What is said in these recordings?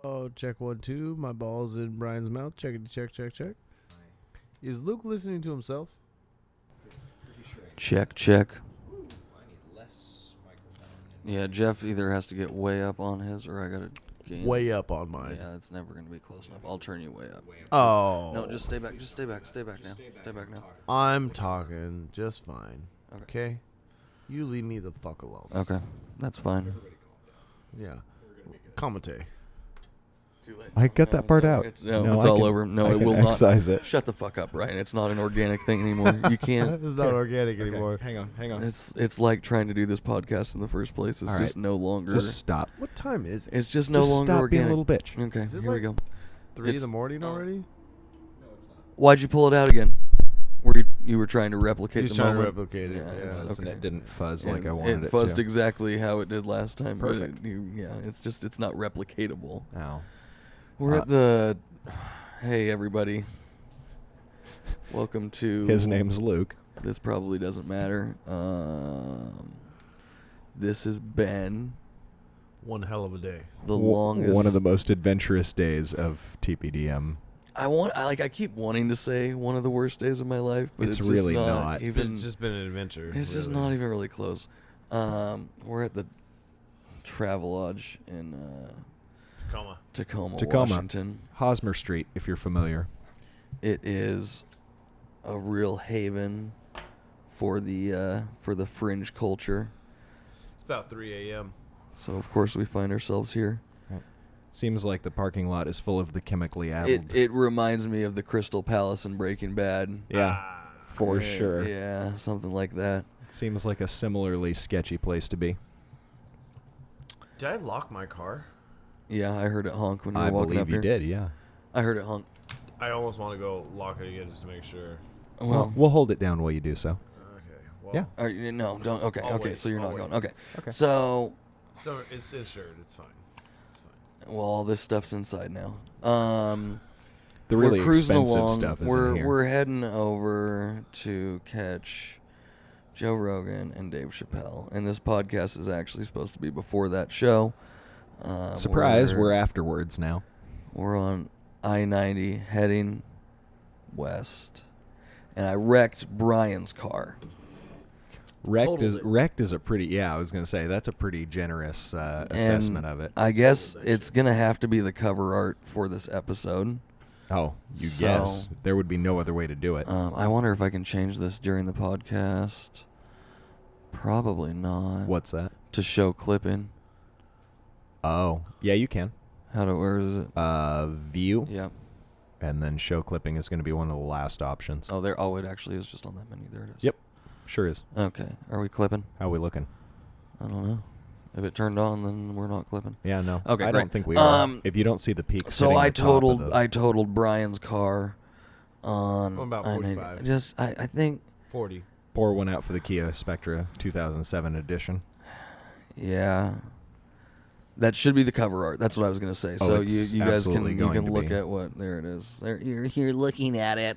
Oh, check 1 2. My ball's in Brian's mouth. Check. Is Luke listening to himself? Check. Yeah, Geoff either has to get way up on his or I gotta gain. Way up on mine. Yeah, it's never gonna be close enough. I'll turn you way up. Oh. No, just stay back. Stay back now. Stay back now. I'm talking just fine. Okay? You leave me the fuck alone. Okay, that's fine. Yeah. Commentate. I cut that part out. It's all over. No, it will not. Excise it. Shut the fuck up, Ryan. It's not an organic thing anymore. You can't. It's not organic anymore. Hang on. It's like trying to do this podcast in the first place. It's All just right. no longer. Just stop. What time is it? It's just no longer stop organic. being a little bitch. Okay, Is it here we like go. 3 in the morning already? Why'd you pull it out again? You were trying to replicate He's the trying to moment? replicate it. Yeah, Yeah. it's And okay. it didn't fuzz like And I wanted it It fuzzed to. exactly how it did last time. but Perfect. It's not replicatable. Ow. We're at the. Hey, everybody. Welcome to. His name's Luke. This probably doesn't matter. This has been One hell of a day. the longest. One of the most adventurous days of TPDM. I keep wanting to say one of the worst days of my life, but It's it's really just not. even. It's just been an adventure. It's just not even really close. We're at the Travelodge in Tacoma, Washington. Hosmer Street, if you're familiar. It is a real haven for the fringe culture. It's about 3 a.m. So of course we find ourselves here. Seems like the parking lot is full of the chemically addled. It reminds me of the Crystal Palace in Breaking Bad. Yeah, for Yeah, sure. Yeah, something like that. Seems like a similarly sketchy place to be. Did I lock my car? Yeah, I heard it honk when you were I walking believe up you here. did, yeah. I heard it honk. I almost want to go lock it again just to make sure. Well, We'll hold it down while you do so. Okay. Well, Yeah. no, don't. Okay, I'll okay. wait, So you're I'll not wait. going. Okay. Okay. So, So it's insured. It's fine. well, all this stuff's inside now. The really we're cruising expensive along. stuff is we're in here. we're heading over to catch Joe Rogan and Dave Chappelle, and this podcast is actually supposed to be before that show. Surprise, we're afterwards now. We're on I-90 heading west, and I wrecked Brian's car. Wrecked is a pretty, I was going to say, that's a pretty generous assessment of it. I guess it's going to have to be the cover art for this episode. Oh, you So- guess. There would be no other way to do it. I wonder if I can change this during the podcast. Probably not. What's that? To show clipping. Oh, yeah, you can. Where is it? View, Yep. and then show clipping is going to be one of the last options. Oh, it actually is just on that menu. There it is. Yep. Sure is. Okay. Are we clipping? How we looking? I don't know. If it turned on, then we're not clipping. Yeah, no. Okay, I great. don't think we are. If you don't see the peak. So sitting I at the top of totaled Brian's car on About I-90. 45. I think 40. Pour one out for the Kia Spectra 2007 edition. yeah. That should be the cover art. That's what I was gonna say. Oh, So it's you guys can absolutely going to look be. at what there it is. There you're looking at it.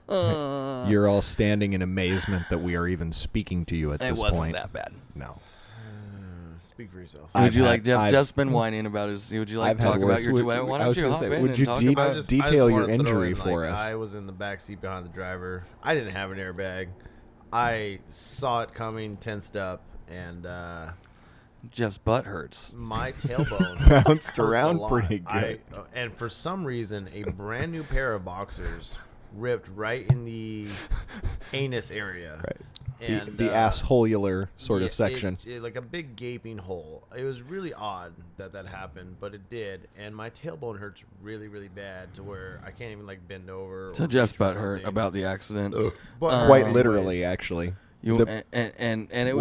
You're all standing in amazement that we are even speaking to you at It this wasn't point. that bad. No. Speak for yourself. I've Would you had- like Jeff? I've- Jeff's been whining about his. Would you like I've to had talk about worse. your? Would- Why I don't was you gonna hop say, in would and you talk deep- about? detail your wanna throw injury in, for like, us. I was in the back seat behind the driver. I didn't have an airbag. I saw it coming, tensed up, and Jeff's butt hurts. my tailbone Bounced hurts a around lot. pretty good. And for some reason, a brand new pair of boxers ripped right in the anus area. Right. And The assholeular sort yeah, of section. like a big gaping hole. It was really odd that happened, but it did. And my tailbone hurts really, really bad to where I can't even like bend over. So or Jeff's reach for butt hurt something. about the accident. But Quite anyways, literally, actually. You The-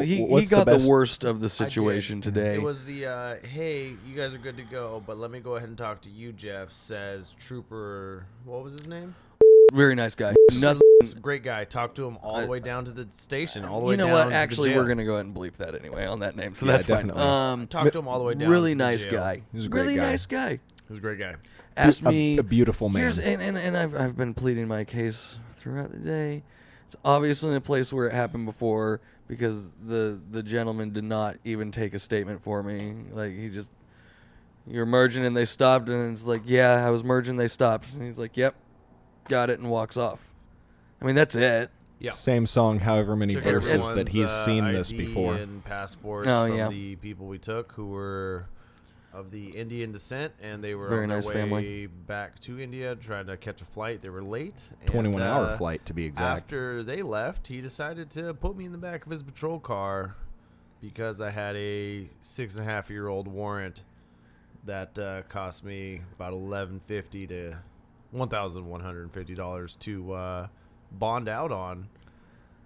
he what's the got the best- worst of the I did. situation today. It was the hey, you guys are good to go, but let me go ahead and talk to you, Jeff. Says Trooper. What was his name? Very nice guy. Nothing. Great guy. Talked to him all the way down to the station. All the way You know down what? to the Actually, jail. we're gonna go ahead and bleep that anyway on that name. So Yeah, that's definitely. fine. Talked to him all the way down. Really to the nice jail. guy. He was a great really guy. nice guy. He was a great guy. Asked me a beautiful man. and I've been pleading my case throughout the day. It's obviously in a place where it happened before. because the gentleman did not even take a statement for me. Like, he just, you're merging and they stopped, and it's like, yeah, I was merging, they stopped. And he's like, yep, got it, and walks off. I mean, that's it. Yeah. Same song, however many Took verses that he's everyone's, seen this ID before. and passports Oh, from yeah. the people we took who were of the Indian descent, and they were Very on their nice way family. back to India trying to catch a flight. They were late. 21-hour flight, to be exact. After they left, he decided to put me in the back of his patrol car because I had a 6.5-year-old warrant that cost me about $1,150 to $1,150 to bond out on,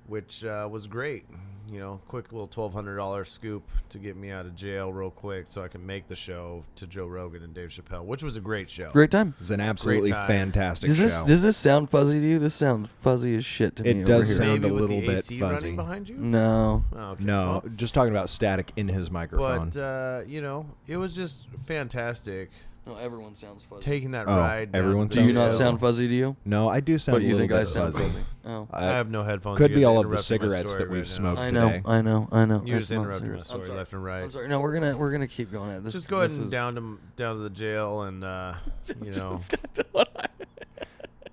which was great. You know, quick little $1,200 scoop to get me out of jail real quick so I can make the show to Joe Rogan and Dave Chappelle, which was a great show. Great time. It's an absolutely time. fantastic show. Does this sound fuzzy to you? This sounds fuzzy as shit to me. It does over here. sound Maybe a with little the bit AC fuzzy. running behind you? No. Oh, okay. No, Well, just talking about static in his microphone. but, you know, it was just fantastic No, everyone sounds fuzzy. taking that Oh, ride. down everyone to Do you the not sounds jail. sound fuzzy to you? No, I do sound But a you little think I bit sound fuzzy. fuzzy? Oh. I have no headphones. Could You be guys all of the interrupted my cigarettes story that we've right now. smoked I know, today. I know. You I just smell interrupted my cigarettes. story left and right. I'm sorry. No, we're gonna keep going at this. Just go ahead this and is- down to the jail and you know,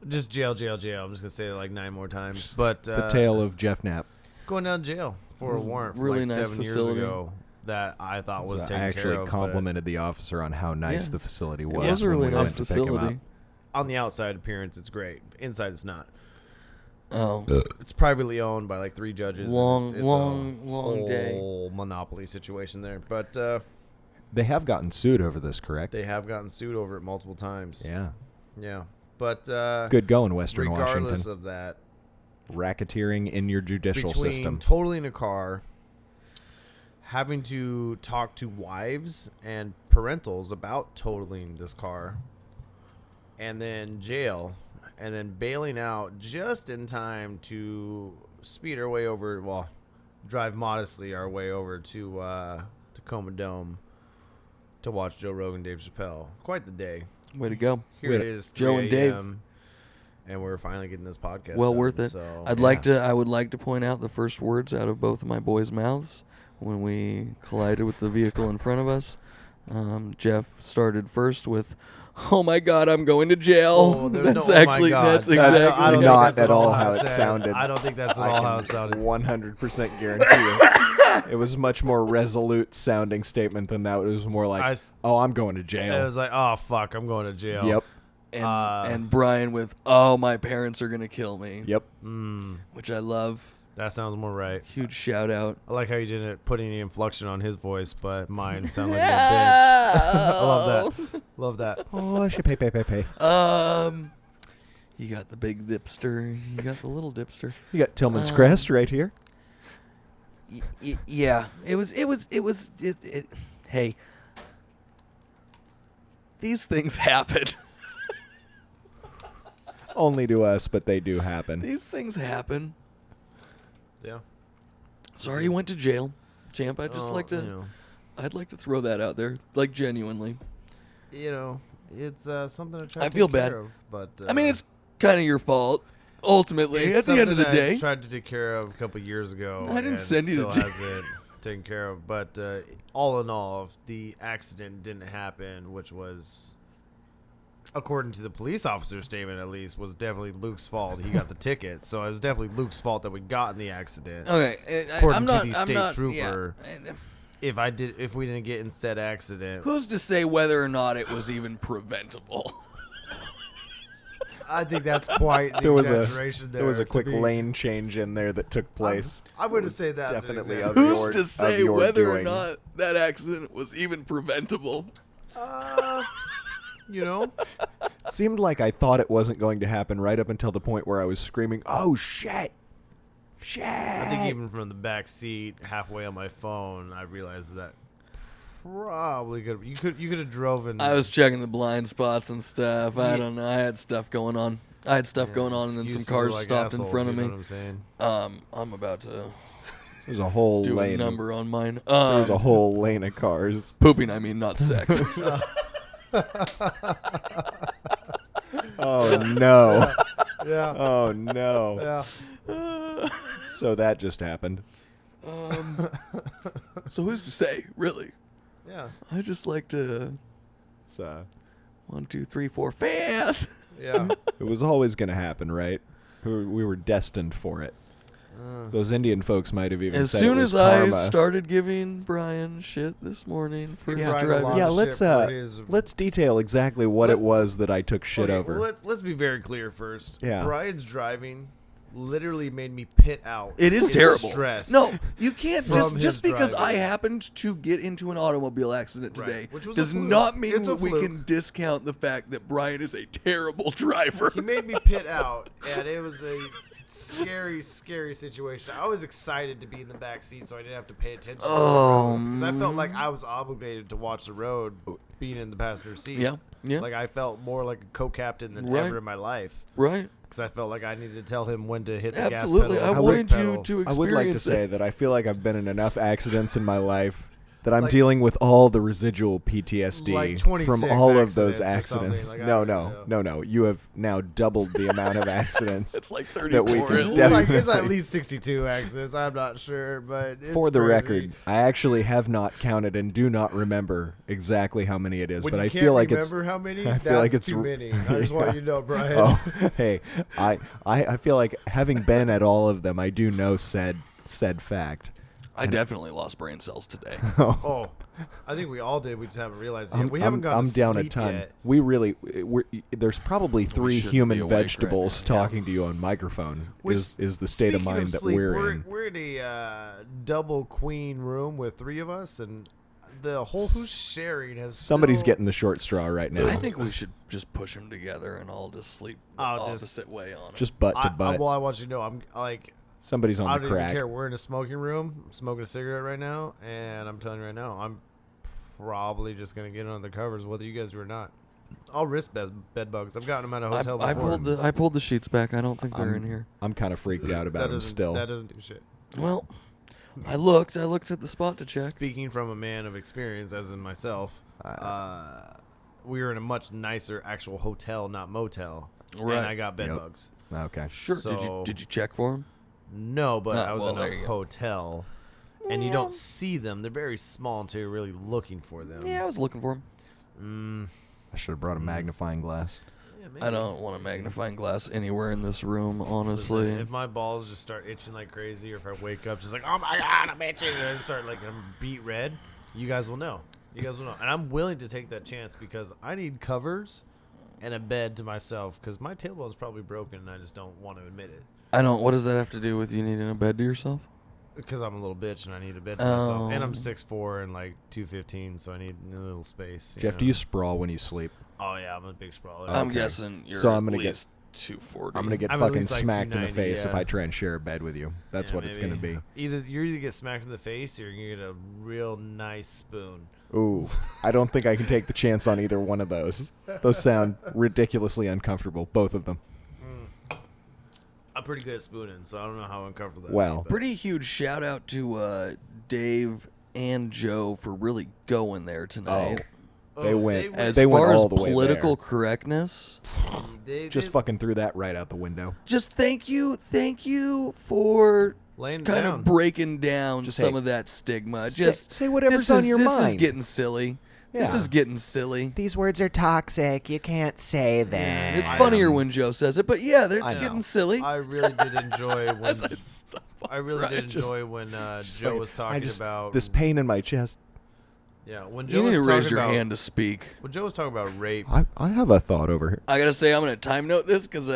just jail. I'm just gonna say it like 9 more times. But The tale of Geoff Knapp. going down to jail for a This is warrant for really like nice 7 years facility. ago that I thought was So I taken care actually of. but complimented the officer on how nice Yeah. the facility It was. was a when really we nice went to pick him up. facility. on the outside appearance, it's great. Inside, it's not. Oh, It's privately owned by like 3 judges. and long, it's long a day. whole monopoly situation there. But They have gotten sued over this, correct? they have gotten sued over it multiple times. Yeah. Yeah. But Good going, Western regardless Washington. of that, Racketeering in your judicial between system. totaling a car, having to talk to wives and parentals about totaling this car, and then jail, and then bailing out just in time to speed our way over, well, drive modestly our way over to Tacoma Dome to watch Joe Rogan, Dave Chappelle. Quite the day. Way to go. Here it is, 3 Joe and Dave. a.m., and we're finally getting this podcast Well done, worth it. So, I would like to point out the first words out of both of my boys' mouths when we collided with the vehicle in front of us. Jeff started first with, "Oh my God, I'm going to jail." Oh, there's That's no, oh my actually God. that's That's exactly I don't think not that's at all how how it it said. sounded. I don't think that's at I all how can it sounded. 100% guarantee you. It was much more resolute sounding statement than that. It was more like, I'm going to It jail. was like, oh fuck, I'm going to jail. Yep. and Brian with, "Oh, my parents are gonna kill me." Yep. Which I love. That sounds more right. Huge shout out. I like how you didn't put any inflection on his voice, but mine sounded like a bitch. I love that. Love that. Oh, I should pay. You got the big dipster. You got the little dipster. You got Tillman's Crest right here. Yeah, it was. Hey, these things happen. Only to us, but they do happen. These things happen. Yeah. Sorry you went to jail, champ. I'd just Oh, like to. You know, I'd like to throw that out there, like genuinely. It's something I try I to feel take bad. care of, but I mean, it's kind of your fault. Ultimately, it's at the end of the something I day, tried to take care of a couple years ago. I didn't and send you to still jail. hasn't taken care of. But all in all, if the accident didn't happen, which was, according to the police officer's statement at least, was definitely Luke's fault. He got the ticket, so it was definitely Luke's fault that we got in the accident. okay. According I'm to not. the I'm state not. trooper. Yeah. If we didn't get in said accident, Who's to say whether or not it was even preventable? I think that's quite the There was exaggeration. there was a to quick be- lane change in there that took place. I wouldn't say that's an definitely exaggeration. of Who's your- to say of your whether or doing. not that accident was even preventable? You know, Seemed like I thought it wasn't going to happen right up until the point where I was screaming, "Oh shit! Shit!" I think even from the back seat, halfway on my phone, I realized that probably you could have driven. I was checking the blind spots and stuff. I Yeah. don't know. I had stuff going on. And then some cars stopped in front of me. You know what I'm saying? I'm about to There's a whole do a lane. number on mine. There's a whole lane of cars. Pooping, I mean, not sex. Oh no! Yeah. Oh no! Yeah. So that just happened. So who's to say, really? Yeah. I just like to It's, 1, 2, 3, 4 fan. Yeah. it was always going to happen, right? We were destined for it. Those Indian folks might have even As said soon it was as karma. I started giving Brian shit this morning for his Brian a driving. lot. Yeah, of let's detail exactly what it was that I took shit Okay, over. well, let's be very clear first. Yeah. Brian's driving literally made me pit out. It is in terrible. Stress. No, you can't From just his because I driving. happened to get into an automobile accident Right, today which was a does fluke. not mean It's a that we fluke. can discount the fact that Brian is a terrible driver. He made me pit out, and it was a scary situation. I was excited to be in the back seat, so I didn't have to pay attention. Because I felt like I was obligated to watch the road, being in the passenger seat. Yeah, yeah. Like I felt more like a co-captain than Right. ever in my life. Right. Because I felt like I needed to tell him when to hit the Absolutely. gas I pedal. and wanted brake you pedal. to I experience would like to say it. that I feel like I've been in enough accidents in my life that I'm Like- dealing with all the residual PTSD Like 26 from all of those accidents or something. accidents. Like, I No, don't no, know. no. You have now doubled the amount of accidents. It's like that 34 we can at It's, least. like, it's definitely- at least 62 accidents. I'm not sure, but it's For the crazy. record, I actually have not counted and do not remember exactly how many it is, When but you I can't feel like it's. remember how many? I That's feel like it's too r- many. I just want you to know, Brian. Oh, hey, I feel like having been at all of them, I do know said fact. I definitely lost brain cells today. Oh, I think we all did. We just haven't realized it. We haven't gotten I'm to down a sleep ton. yet. There's probably 3 shouldn't be human awake right vegetables now. talking to you on microphone. Which, Is the state of speaking mind that sleep, we're in. We're in a double queen room with 3 of us, and the whole who's sharing has Somebody's still- getting the short straw right now. I think we should just push them together and all just sleep the opposite way on it. just butt to I butt. want you to know, I'm like, Somebody's I on don't the even crack. care. We're in a smoking room. I'm smoking a cigarette right now, and I'm telling you right now, I'm probably just gonna get under the covers, whether you guys do or not. I'll risk bed bugs. I've gotten them at a hotel I before. I pulled the sheets back. I don't think they're in here. I'm kind of freaked out that about them doesn't still. that doesn't do shit. Well, I looked at the spot to check. Speaking from a man of experience, as in myself, we were in a much nicer actual hotel, not motel, Right. and I got bed Yep. bugs. Okay. Sure. So- Did you check for them? No, but I was well, in there a you go. hotel, and you don't see them. They're very small until you're really looking for them. Yeah, I was looking for them. I should have brought a magnifying glass. Yeah, I don't want a magnifying glass anywhere in this room, honestly. Listen, if my balls just start itching like crazy, or if I wake up just like, oh my god, I'm itching, and I just start like I'm beat red, you guys will know. You guys will know, and I'm willing to take that chance because I need covers and a bed to myself because my tailbone is probably broken, and I just don't want to admit it I don't. What does that have to do with you needing a bed to yourself? because I'm a little bitch and I need a bed to myself, and I'm Oh. 6'4" and like 215, so I need a little space. Jeff, know? do you sprawl when you sleep? Oh yeah, I'm a big sprawler. I'm Okay. guessing you're So at I'm gonna get- least 240. I'm gonna get I'm at fucking least, like, smacked in the 290, face if yeah. I try and share a bed with you. That's Yeah, what it's gonna maybe. be. Either get smacked in the face, or you're gonna get a real nice spoon. Ooh, I don't think I can take the chance on either one of those. Those sound ridiculously uncomfortable, both of them. I'm pretty good at spooning, so I don't know how uncomfortable that Well. would be, but- Pretty huge shout out to Dave and Joe for really going there tonight. They went- As They went far all as the way political there. correctness, Just fucking threw that right out the window. just thank you for laying kind down. of breaking down Just some say- of that stigma. say- Just say whatever's this on is- your This mind. is getting silly. This Yeah. is getting silly. These words are toxic. You can't say that. It's funnier when Joe says it, but yeah, it's I know. getting silly. I really did enjoy when As I stop I really right. did enjoy when Joe was talking about this pain in my chest. Yeah, when You Joe need was to talking raise your about hand to speak. when Joe was talking about rape. I have a thought over here. I gotta say, I'm gonna time note this because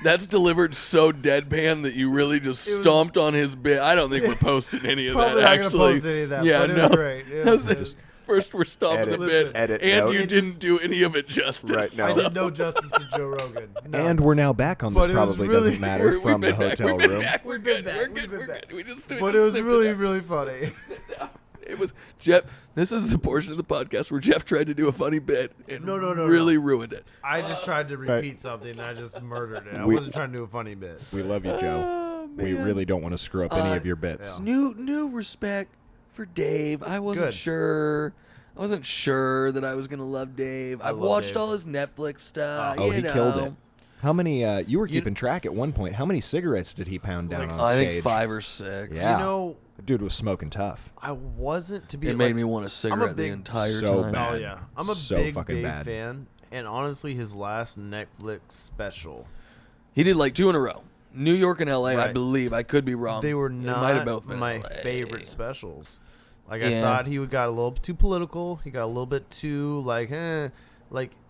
that's delivered so deadpan that you really just It was- stomped on his bit. I don't think we're posting any of Probably that. not gonna Actually, post any of that, yeah, but it no. was great. It That was- was- First, we're stomping Edit. the bit, Edit and note. you It didn't just- do any of it justice. Right now. I so- did no justice to Joe Rogan. No. And we're now back on this. But it was Probably really- doesn't matter We're- from the we've been back, hotel we've been room. back, We're We've been good. back, We're we've good. been We're back. good. We just But it was snipped really, out. really funny. It was Jeff. This is the portion of the podcast where Jeff tried to do a funny bit and No, really ruined it. I just tried to Right. repeat something, and I just murdered it. I We- wasn't trying to do a funny bit. We love you, Joe. Oh, We man. really don't want to screw up any of your bits. yeah. New respect for Dave. I wasn't Good. sure. I wasn't sure that I was gonna love Dave. I've love watched Dave. all his Netflix stuff. Oh, you he know. killed it. How many? You were You- keeping track at one point. How many cigarettes did he pound down Like on I stage? think 5 or 6. Yeah. You know, Dude was smoking tough. I wasn't to be. It made me want a cigarette the entire so time. bad. Oh yeah, I'm a So big fucking Dave bad. fan, and honestly, his last Netflix special, He did like 2 in a row. New York and L.A., I Right. believe. I could be wrong. they were It might have not both been my LA. favorite specials. Like I Yeah. thought he got a little too political. He got a little bit too like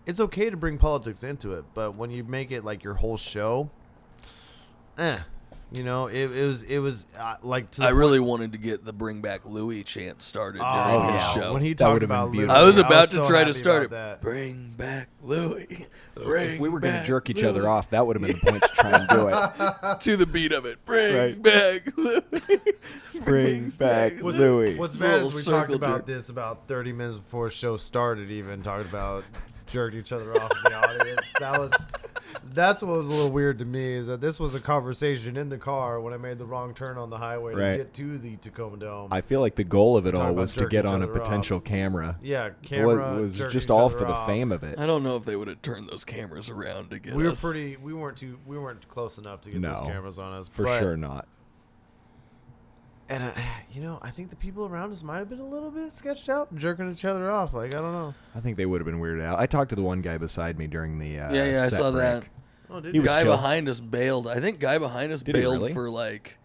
it's okay to bring politics into it, but when you make it like your whole show, you know, it was like to the I point- really wanted to get the Bring Back Louie chant started Oh, during his yeah. show. When he That talked would've been about beautiful. Louis, I was about to so try to happy start it. about that. Bring back Louie. Bring If we were going to back jerk each Louie. other off, that would have been the point to try and do it. To the beat of it. Bring Right. back Louie. Bring back What's- Louis. What's Little bad is we talked circle about jerk. this about 30 minutes before the show started. Even talked about jerked each other off in the audience. That's what was a little weird to me is that this was a conversation in the car when I made the wrong turn on the highway Right. to get to the Tacoma Dome. I feel like the goal of it Talk all about was to jerking get each on a other off. potential camera. Yeah, It camera was jerking just each all other for the off. fame of it. I don't know if they would have turned those cameras around to get We were us. we weren't close enough to get those No, cameras on us For but- sure not. And I think the people around us might have been a little bit sketched out, jerking each other off. Like I don't know. I think they would have been weirded out. I talked to the one guy beside me during the Yeah, I set saw break. that. Oh, did He you? was Guy chill. behind us bailed. I think guy behind us Did he bailed really? for like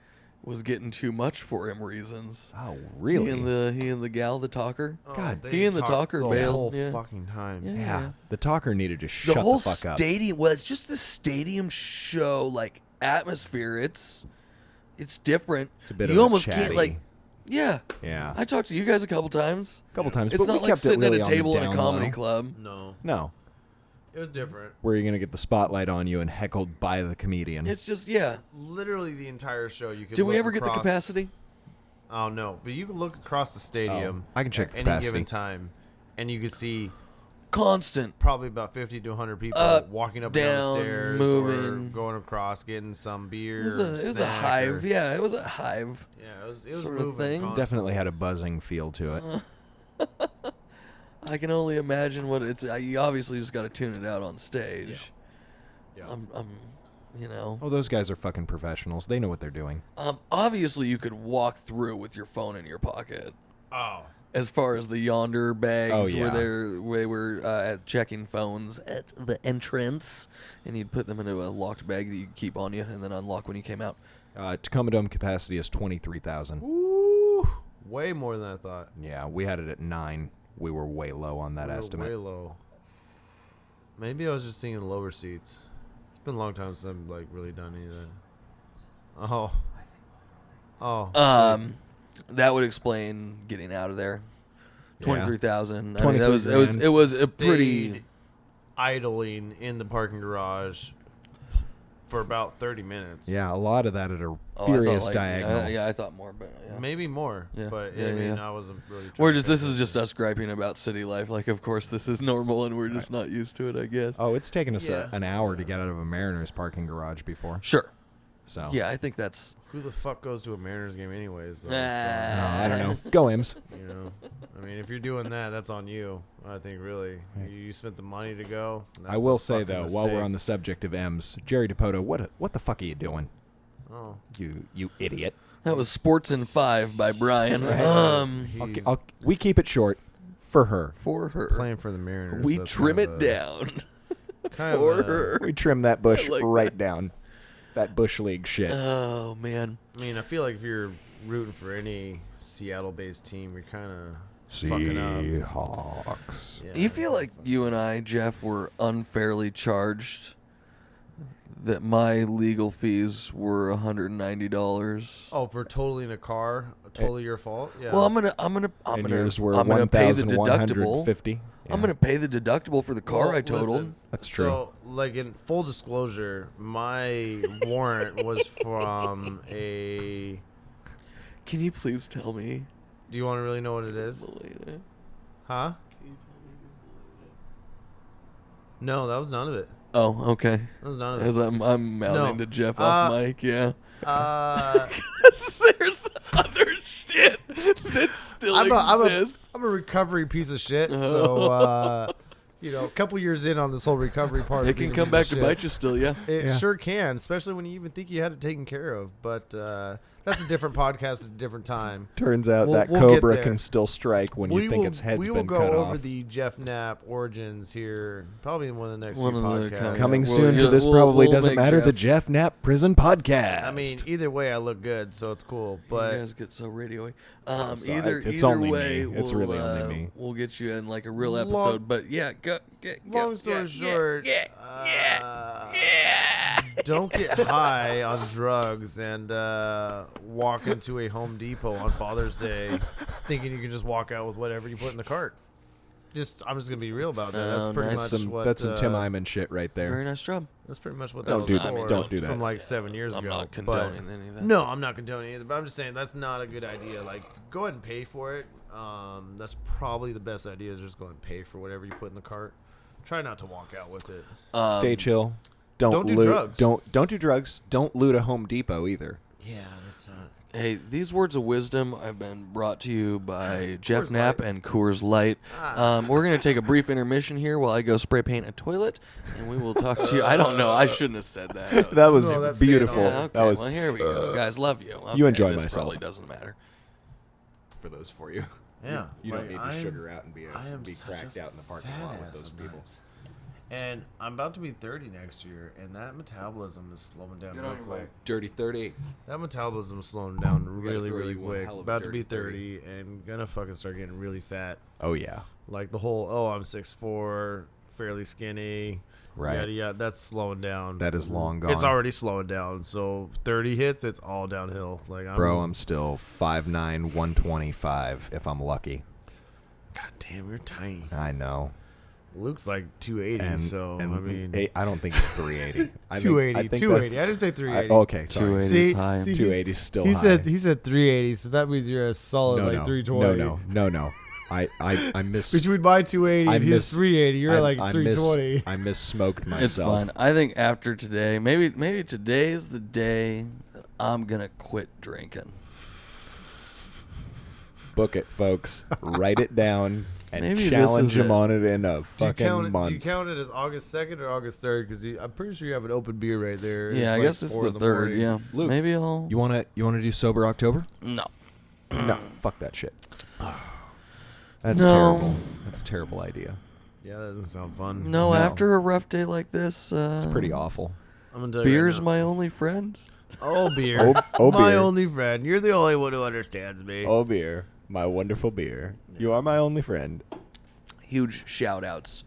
was getting too much for him reasons. Oh, really? He and the gal, the talker. God, they he and the talked talker the bailed, whole yeah. fucking time. Yeah. Yeah, the talker needed to shut The whole the fuck up. stadium was just the stadium show, like atmosphere. It's different. It's a bit you of a almost chatty. can't like. Yeah, Yeah, I talked to you guys a couple times. a couple times. It's but not we like kept sitting it really at a on the table in a down comedy low. club. No, No, it was different. where you're gonna get the spotlight on you and heckled by the comedian. It's just Literally the entire show. You could. Did we look ever get the across- capacity? Oh no, but you could look across the stadium. I can check at the any capacity. given time, and you could see Constant. probably about 50 to 100 people Up, walking up down, and down stairs, or moving. going across, getting some beer. It was a snack, hive. or- Yeah, it was a hive. Yeah, it was sort of moving thing. constantly. Definitely had a buzzing feel to it. I can only imagine what it's. You obviously just got to tune it out on stage. Yeah. You know. Oh, those guys are fucking professionals. They know what they're doing. Obviously, you could walk through with your phone in your pocket. Oh, As far as the yonder bags, Oh, yeah. where they were at checking phones at the entrance, and you'd put them into a locked bag that you could keep on you, and then unlock when you came out. Tacoma Dome capacity is 23,000. woo! Way more than I thought. Yeah, we had it at 9. We were way low on that We were estimate. Way low. Maybe I was just seeing lower seats. It's been a long time since I've like really done any of that. Oh. That would explain getting out of there. Yeah. 23,000. I mean, that was $23,000. it was a Stayed pretty. idling in the parking garage for about 30 minutes. Yeah, a lot of that at a Oh, I thought, furious like, diagonal. yeah, I thought more, but yeah. Maybe more. Yeah. But Yeah, I mean, yeah. I wasn't really. We're trying just to this catch is up just to- us griping about city life. Like, of course, this is normal, and we're just not used to it. I guess. Oh, it's taken us Yeah. an hour to get out of a Mariners parking garage before. Sure. So Yeah, I think that's. Who the fuck goes to a Mariners game anyways? Though, No, I don't know. Go Imps. You know, I mean, if you're doing that, that's on you. I think really, you spent the money to go. I will say though, while we're on the subject of M's, Jerry DePoto, what the fuck are you doing? Oh, You idiot. That was Sports in 5 by Brian. he's We keep it short for her. For her. playing for the Mariners. We That's trim kind it of a- down. kind of For a- her. We trim that bush I like right down. That bush league shit. Oh, man. I mean, I feel like if you're rooting for any Seattle-based team, you're kind of fucking up. Seahawks. Yeah. Do you feel like you and I, Jeff, were unfairly charged that my legal fees were $190? Oh, for totaling a car, totally your fault. Yeah. Well, I'm gonna And yours were pay the deductible. $1,150. I'm gonna pay the deductible for the car Well, I totaled. listen, That's true. So, like in full disclosure, my warrant was from a. Can you please tell me? Do you want to really know what it is? Melina? Huh? No, that was none of it. Oh, okay. That was none of As it. I'm mouthing No. to Jeff off mic, yeah. There's other shit that still exists. I'm a recovery piece of shit. So, you know, a couple years in on this whole recovery part. It of being can a come piece back of to shit, bite you still, yeah. It Yeah. sure can, especially when you even think you had it taken care of. But That's a different podcast at a different time. Turns out We'll Cobra get there. can still strike when you think its head's we been will go cut over off. the Geoff Knapp origins here, probably in one of the next One few of the podcasts. Coming Well, soon yeah, to this we'll- probably we'll doesn't make matter. The Geoff- Geoff Knapp Prison Podcast. I mean, either way, I look good, so it's cool. But you guys get so radio-y. sorry. Either It's either only way, me. It's we'll, really only me. We'll get you in like a real Long- episode. But yeah, go. long story short, don't get high on drugs and walk into a Home Depot on Father's Day thinking you can just walk out with whatever you put in the cart. I'm just gonna be real about that. That's pretty nice. much what. That's some Tim Eyman shit right there. Very nice job. That's pretty much what Don't that do was that. for. Don't do that. From like 7 years I'm ago. not but- condoning any of that. No, I'm not condoning either. But I'm just saying that's not a good idea. Like, go ahead and pay for it. That's probably the best idea. Is just go ahead and pay for whatever you put in the cart. Try not to walk out with it. Stay chill. Don't do loot. drugs. Don't do drugs. Don't loot a Home Depot either. Yeah, that's not. Hey, these words of wisdom have been brought to you by Geoff Coors Knapp Light. and Coors Light. We're going to take a brief intermission here while I go spray paint a toilet, and we will talk to you. I don't know. I shouldn't have said that. That was No, that's beautiful. staying on. Yeah, okay, That was well, here we go. Guys, love you. Okay, You enjoy this myself. probably doesn't matter. for those for you. Yeah, You don't like, need to I'm- sugar out and I am be such cracked a out in the parking fat lot with ass those people. sometimes. And I'm about to be 30 next year, and that metabolism is slowing down Get real on your quick. way. Dirty 30. That metabolism is slowing down gotta really, throw really you one quick. hell of a About to be dirty 30 and gonna fucking start getting really fat. Oh yeah. Like the whole, I'm 6'4", fairly skinny. Right. Yada, yada. That's slowing down. That is long gone. It's already slowing down. So 30 hits, it's all downhill. Like Bro, I'm still 5'9", 125 if I'm lucky. God damn, you're tiny. I know. Luke's like 280, And, so and I mean, I don't think it's 380. I think- 280, I think 280. that's- I didn't say 380. okay, sorry. 280 See, is high. see, 280 is still he high. said 380, so that means you're a solid like 320. No. I miss. Between my 280 I and his 380, you're like 320. I missmoked myself. It's fine. I think after today, maybe today is the day that I'm gonna quit drinking. Book it, folks. Write it down and Maybe this challenge is him it. on it in a Do you fucking month. Do you count it as August 2nd or August 3rd? Because I'm pretty sure you have an open beer right there. Yeah, I like guess it's 4 the in the third. morning. Yeah, Luke, maybe I'll. You wanna do sober October? No. No, fuck that shit. That's No. terrible. That's a terrible idea. Yeah, that doesn't sound fun. No, No. after a rough day like this, It's pretty awful. I'm gonna tell you beer's right now. my only friend. Oh, beer. Oh, my beer. only friend. You're the only one who understands me. Oh, beer. My wonderful beer. You are my only friend. Huge shout outs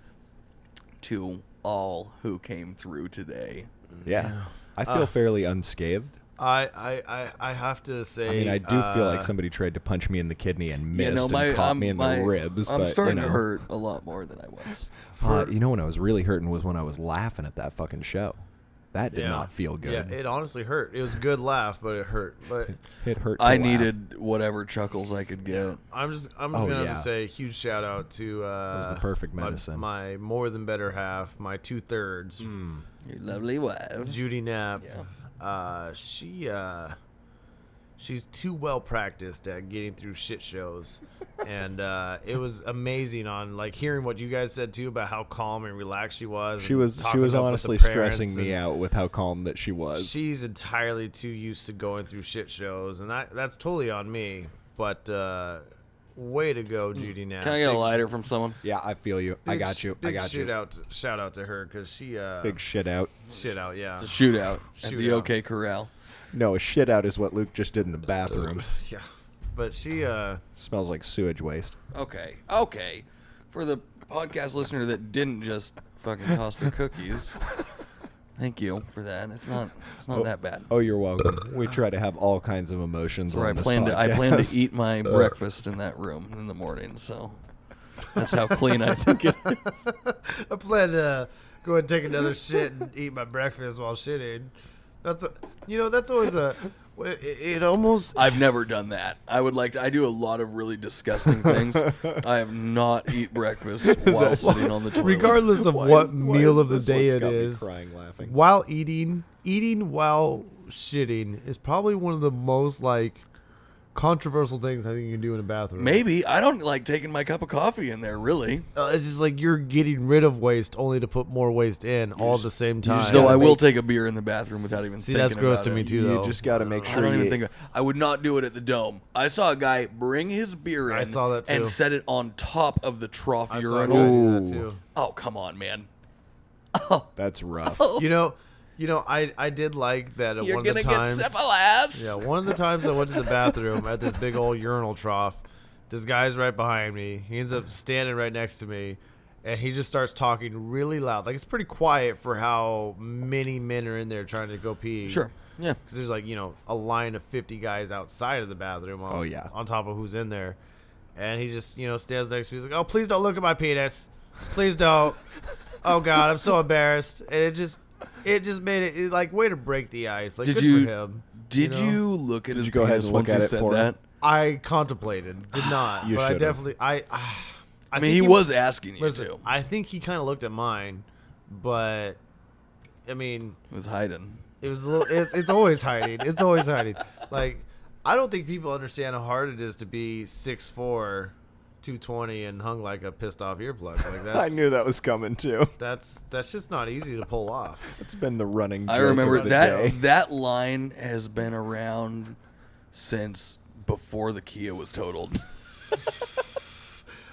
to all who came through today. Yeah. I feel fairly unscathed. I have to say. I mean, I do feel like somebody tried to punch me in the kidney and missed and caught me in the ribs. I'm but, starting you know. to hurt a lot more than I was. You know when I was really hurting was when I was laughing at that fucking show. That did not feel good. Yeah, it honestly hurt. It was a good laugh, but it hurt. But It hurt. To I laugh. needed whatever chuckles I could get. I'm just Oh, gonna have yeah. to say huge shout out to was the perfect medicine. my more than better half, my 2/3, Your lovely wife. Judy Knapp. Yeah. She's too well practiced at getting through shit shows, and it was amazing on like hearing what you guys said too about how calm and relaxed she was. She and was talking up with the honestly parents stressing me and out with how calm that she was. She's entirely too used to going through shit shows, and that's totally on me. But way to go, Judy Knapp. Can I get a lighter from someone? Yeah, I feel you. I got you. I Big got you. Shout out to her because she Big shit out. shit out. Yeah. It's a shootout at the Shootout. OK Corral. No, a shit out is what Luke just did in the bathroom. Yeah. But she Smells like sewage waste. Okay. For the podcast listener that didn't just fucking toss their cookies, thank you for that. It's not that bad. Oh, you're welcome. We try to have all kinds of emotions Or on I this plan to podcast. eat my breakfast in that room in the morning, so that's how clean I think it is. I plan to go and take another shit and eat my breakfast while shitting. That's always it almost. I've never done that. I do a lot of really disgusting things. I have not eat breakfast while sitting on the toilet. Regardless of Why what is meal of the this day one's it got me is, crying laughing. while eating while shitting is probably one of the most like controversial things I think you can do in a bathroom. Maybe. I don't like taking my cup of coffee in there, really. It's just like you're getting rid of waste only to put more waste in all at the same time. Though I will take a beer in the bathroom without even thinking that's gross about to it. me too, though. You just got to make sure I don't even think I would not do it at the Dome. I saw a guy bring his beer in I saw that too. and set it on top of the trough I saw urinal. a guy do that too. Oh, come on, man. That's rough. You know, I did like that at You're one of going the to times. get syphilis. Yeah, one of the times I went to the bathroom at this big old urinal trough, this guy's right behind me. He ends up standing right next to me, and he just starts talking really loud. Like, it's pretty quiet for how many men are in there trying to go pee. Sure. Yeah. Because there's like, a line of 50 guys outside of the bathroom on top of who's in there. And he just, stands next to me. He's like, oh, please don't look at my penis. Please don't. Oh, God, I'm so embarrassed. And it just made it like, way to break the ice. Like, good for him. Did you look at his go ahead penis and look once at he it said for him? that? I contemplated. Did not. You but I should've. definitely, I mean, think he was asking you listen, to. I think he kind of looked at mine, but, I mean. He was hiding. It was a little. It's always hiding. It's always hiding. Like, I don't think people understand how hard it is to be 6'4", 220, and hung like a pissed off earplug. Like that's. I knew that was coming too. That's just not easy to pull off. It's been the running joke I remember of the day. that line has been around since before the Kia was totaled.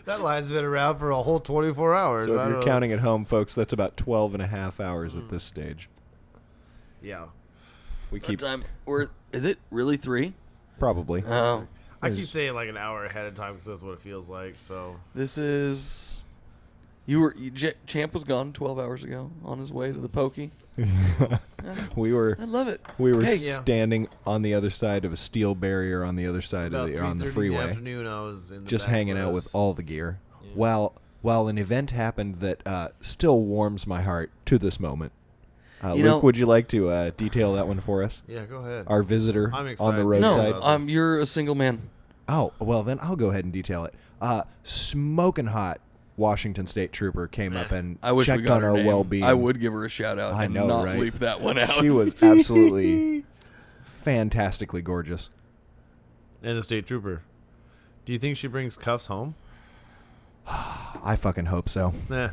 That line's been around for a whole 24 hours. So I if you're don't- counting at home, folks, that's about 12 and a half hours at this stage. Yeah. We keep Is it really 3? probably. Oh, I keep saying like an hour ahead of time because that's what it feels like. So this is. Champ was gone 12 hours ago on his way to the Pokey. we were I love it. we yeah. standing on the other side of a steel barrier on the other side about of on the 3:30 in freeway, the afternoon, I was in the just back hanging out bus. with all the gear. Yeah. While an event happened that still warms my heart to this moment. You Luke, know- would you like to detail that one for us? Yeah, go ahead. Our visitor I'm on excited. the No, roadside. about this. You're a single man. Oh, well, then I'll go ahead and detail it. Smoking hot Washington State Trooper came up and I wish we checked got on her our name. well-being. I would give her a shout out I and know, not right? leave that one out. She was absolutely fantastically gorgeous. And a state trooper. Do you think she brings cuffs home? I fucking hope so. Nah.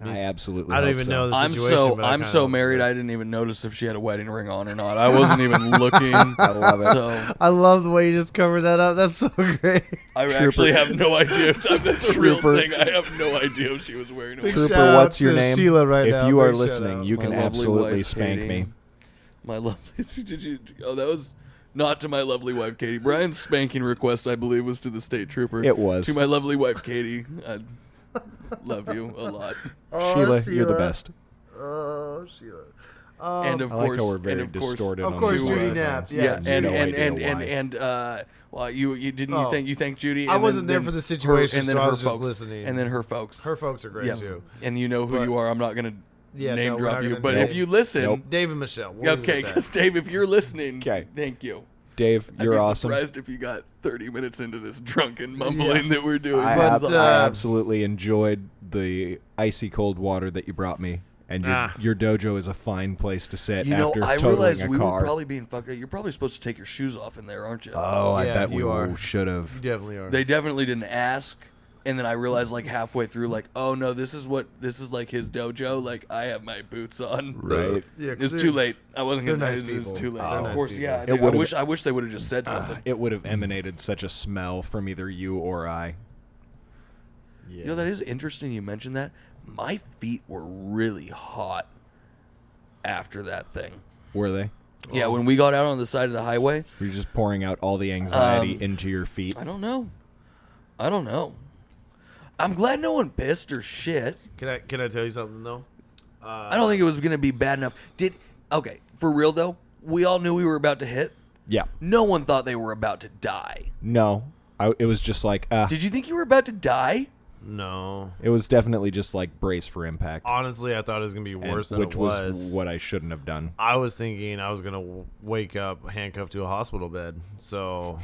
I absolutely I don't hope even so. know the I'm situation. but I I'm kinda so hope married. so. I didn't even notice if she had a wedding ring on or not. I wasn't even looking. I love it. So I love the way you just covered that up. That's so great. I Trooper. actually have no idea. That's a Trooper. real thing. I have no idea if she was wearing a Big wedding. shout Trooper, out what's your to name? Sheila right if now. you are Big shout listening, out. you My can lovely absolutely wife, spank Katie. me. My lovely. Did you? Oh, that was not to my lovely wife, Katie. Brian's spanking request, I believe, was to the state trooper. It was. To my lovely wife, Katie. I love you a lot. Sheila, you're the best. Oh, Sheila. And of I like course, how we're very and of course- distorted. Of on course, these Judy microphones. Knapp. Yeah, Yeah, and no and idea and why. well, you didn't Oh. you thank Judy? I and wasn't there then for the situation, and then so I her was just folks, listening. and then her folks. Her folks are great yeah, too. and you know who But- you are. I'm not gonna Yeah, name no, we're drop not you, gonna but name- if you listen, Nope. Dave and Michelle. We'll leave okay, it at that. because Dave, if you're listening, 'Kay. thank you. Dave, I'd you're be awesome. surprised if you got 30 minutes into this drunken mumbling that we're doing. I, But, ab- I absolutely enjoyed the icy cold water that you brought me, and your dojo is a fine place to sit You know, after I totaling realized a we car. were probably being fucked up. You're probably supposed to take your shoes off in there, aren't you? Oh, I Yeah, bet we you are. should You have. definitely are. They definitely didn't ask. And then I realized like halfway through, like, oh no, this is like his dojo. Like I have my boots on. Right. Yeah, It was too late. I wasn't they're gonna. nice It was people. too late. They're Of nice course, people. yeah. It would've- I wish they would have just said something. It would have emanated such a smell from either you or I. Yeah. You know, that is interesting. You mentioned that. My feet were really hot after that thing. Were they? Yeah, when we got out on the side of the highway. Were you just pouring out all the anxiety into your feet? I don't know. I'm glad no one pissed or shit. Can I tell you something though? I don't think it was gonna be bad enough. Okay, for real though, we all knew we were about to hit. Yeah. No one thought they were about to die. No. It was just like, Did you think you were about to die? No. it was definitely just like brace for impact. Honestly, I thought it was gonna be and- worse than which it was. what I shouldn't have done. I was thinking I was gonna wake up handcuffed to a hospital bed. So,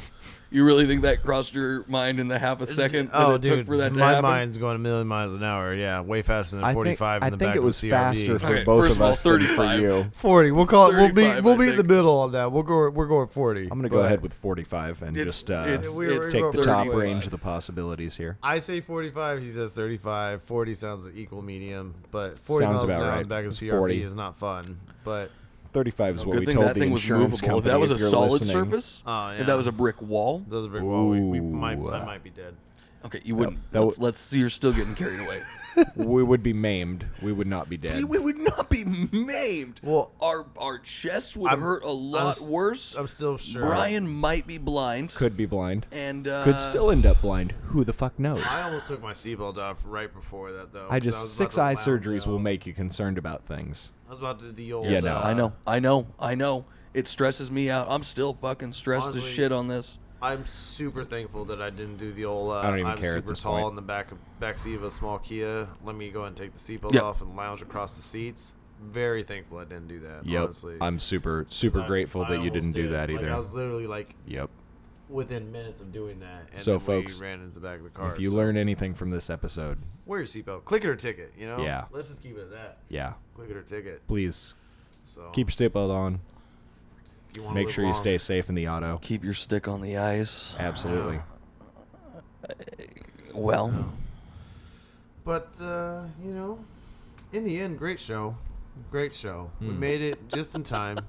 You really think that crossed your mind in the half a second that it took for that to my happen? mind's going a million miles an hour. Yeah, way faster than 45 in the back I think it was of the CRV. faster for Okay, both first of of all, us than for 35. you. 40. We'll call it. 35, We'll I be in the think. middle on that. We're going 40. I'm gonna go ahead with 45 and It's- just it's take the top 35. range of the possibilities here. I say 45. He says 35. 40 sounds like equal medium, but 40 Sounds miles about an hour right. in the back of It's the CRV 40. is not fun. But 35 is what Good we thing told that the thing was insurance movable. If company. that was a if you're solid listening. surface, oh yeah, if that was a brick wall, that was a brick wall. I Ooh. might be dead. okay, you wouldn't. that let's. You're still getting carried away. we would be maimed. We would not be dead. We would not be maimed. Well, our chests would I'm- hurt a lot worse. I'm still sure. Brian might be blind. Could be blind. And Could still end up blind. Who the fuck knows? I almost took my seatbelt off right before that though. I 'cause was just about 6 to eye lounge surgeries will out. make you concerned about things. I was about to do the old. Yeah, no. I know. It stresses me out. I'm still fucking stressed Honestly, as shit on this. I'm super thankful that I didn't do the old. I don't even I'm care at super this tall point. in the back seat of a small Kia. Let me go ahead and take the seatbelt Yep. off and lounge across the seats. Very thankful I didn't do that. Yep. Honestly, I'm super 'Cause grateful I that you almost didn't do did. that Like, either. I was literally like Yep. within minutes of doing that, and So, then folks, we ran into the back of the car. If you so learn anything from this episode, wear your seatbelt, click it or ticket. You know. Yeah. Let's just keep it at that. yeah, Click it or ticket. please So keep your seatbelt on. if you wanna Make live sure you long. stay safe in the auto. Keep your stick on the ice. Absolutely. Well, But you know, in the end, great show. Great show. We Hmm. made it just in time.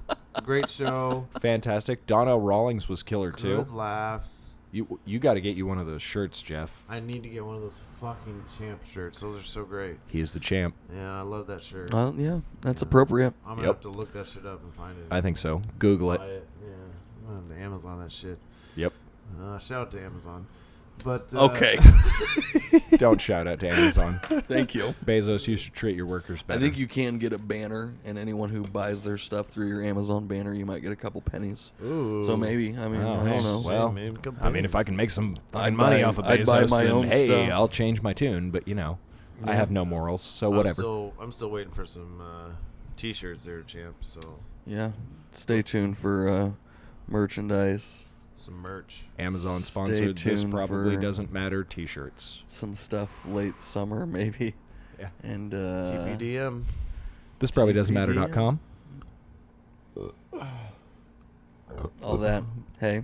Great show. Fantastic. Donnell Rawlings was killer too. Good laughs. You got to get you one of those shirts, Jeff. I need to get one of those fucking champ shirts. Those are so great. He's the champ. Yeah, I love that shirt. well, yeah, that's Yeah. appropriate. I'm gonna Yep. have to look that shit up and find it. I think so. Google Buy it. it. Yeah, I'm gonna have to Amazon that shit. Yep. Shout out to Amazon. But Okay, Don't shout out to Amazon. thank you. Bezos, you should treat your workers better. I think you can get a banner, and anyone who buys their stuff through your Amazon banner, you might get a couple pennies. Ooh. So maybe, I mean, Oh, I don't know. well, maybe a couple I mean, if I pennies. can make some I'd fucking money buy- off of I'd buy Bezos, my then own hey, stuff. I'll change my tune. But I have no morals, so whatever. I'm still waiting for some t-shirts there, champ. So Yeah, stay tuned for merchandise, some merch. Amazon Stay sponsored. This tuned probably for- doesn't matter. T-shirts. some stuff late summer maybe. Yeah. And TPDM. This probably doesn't matter.com. all that. Hey,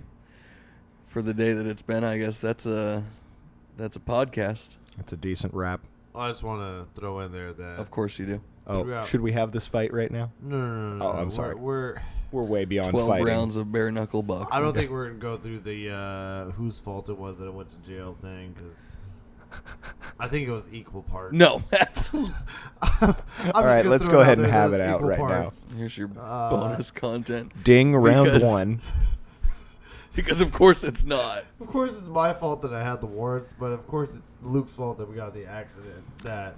for the day that it's been, I guess that's a podcast. It's a decent wrap. I just want to throw in there that Of course you do. Oh, Throughout- should we have this fight right now? no. Oh, I'm sorry. We're We're way beyond 12 fighting. rounds of bare knuckle boxing. I don't think we're gonna go through the whose fault it was that I went to jail thing because I think it was equal parts. No, absolutely. All right, let's go ahead and have it out right now. Here's your bonus content. Ding, round Because- one. Because of course it's not. Of course, it's my fault that I had the warrants, but of course, it's Luke's fault that we got the accident.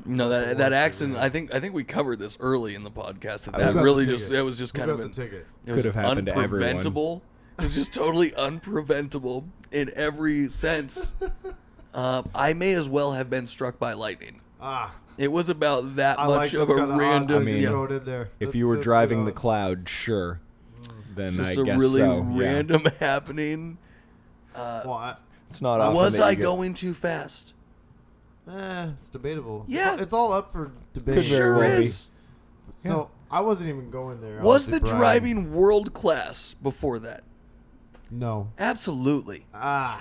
No, that warrants accident. were I think we covered this early in the podcast. That, I that was- really Who got the just ticket? it was just Who kind of got an, the ticket. it was Could have happened to everyone. unpreventable. It was just totally unpreventable in every sense. I may as well have been struck by lightning. It was about that I much like of those a kinda odds random. that mean, you yeah, wrote in there. If That's- you were that's driving good the odds. cloud, sure. Then just I a guess really so. Yeah. random happening. Well, It's not often Was that you I get- going too fast? it's debatable. Yeah. It's all up for debate. Could very Sure well be. is. So I wasn't even going there. Was honestly, the Brian. driving world class before that? No. Absolutely. I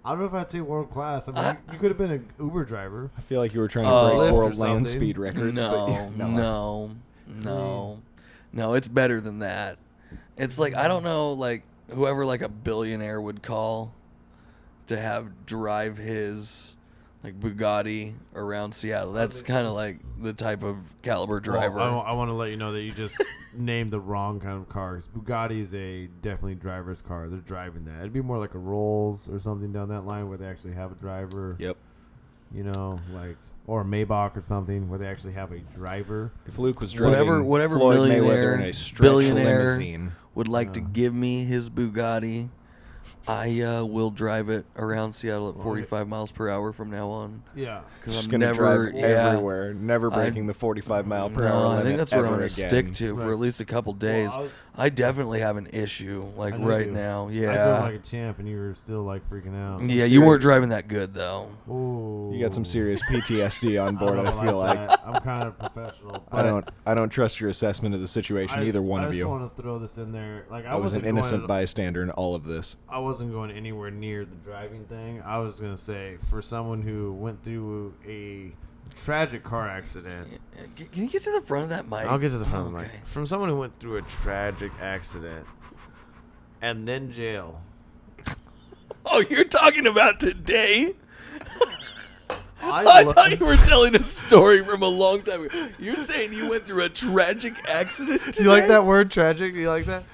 don't know if I'd say world class. I mean, you could have been an Uber driver. I feel like you were trying to Oh. break Lyft or world land something. speed records. but No, it's better than that. It's like, I don't know, like whoever like a billionaire would call to have drive his like Bugatti around Seattle. That's kind of like the type of caliber driver. Well, I want to let you know that you just named the wrong kind of car. 'Cause Bugatti is a definitely driver's car. They're driving that. It'd be more like a Rolls or something down that line where they actually have a driver. Yep. You know, like or a Maybach or something where they actually have a driver. If Luke was driving whatever Floyd Mayweather millionaire, in a stretch billionaire limousine, would like to give me his Bugatti, I will drive it around Seattle at 45 miles per hour from now on. Yeah. Because Just I'm gonna never drive everywhere, never breaking the 45 mile per hour limit. I think that's what I'm going to stick to for at least a couple days. Well, I definitely have an issue, like right now. Yeah. I drove like a champ, and you were still like freaking out. Yeah, you weren't driving that good though. Ooh. You got some serious PTSD on board. I feel like I'm kind of professional. I don't trust your assessment of the situation. Either one of you. I just want to throw this in there. Like I was an innocent bystander in all of this. I wasn't going anywhere near the driving thing. I was gonna say, for someone who went through a tragic car accident. Can you get to the front of that mic? I'll get to the front of the mic. From someone who went through a tragic accident and then jail. Oh, you're talking about today? I thought you were telling a story from a long time ago. You're saying you went through a tragic accident today? Do you like that word, tragic? Do you like that?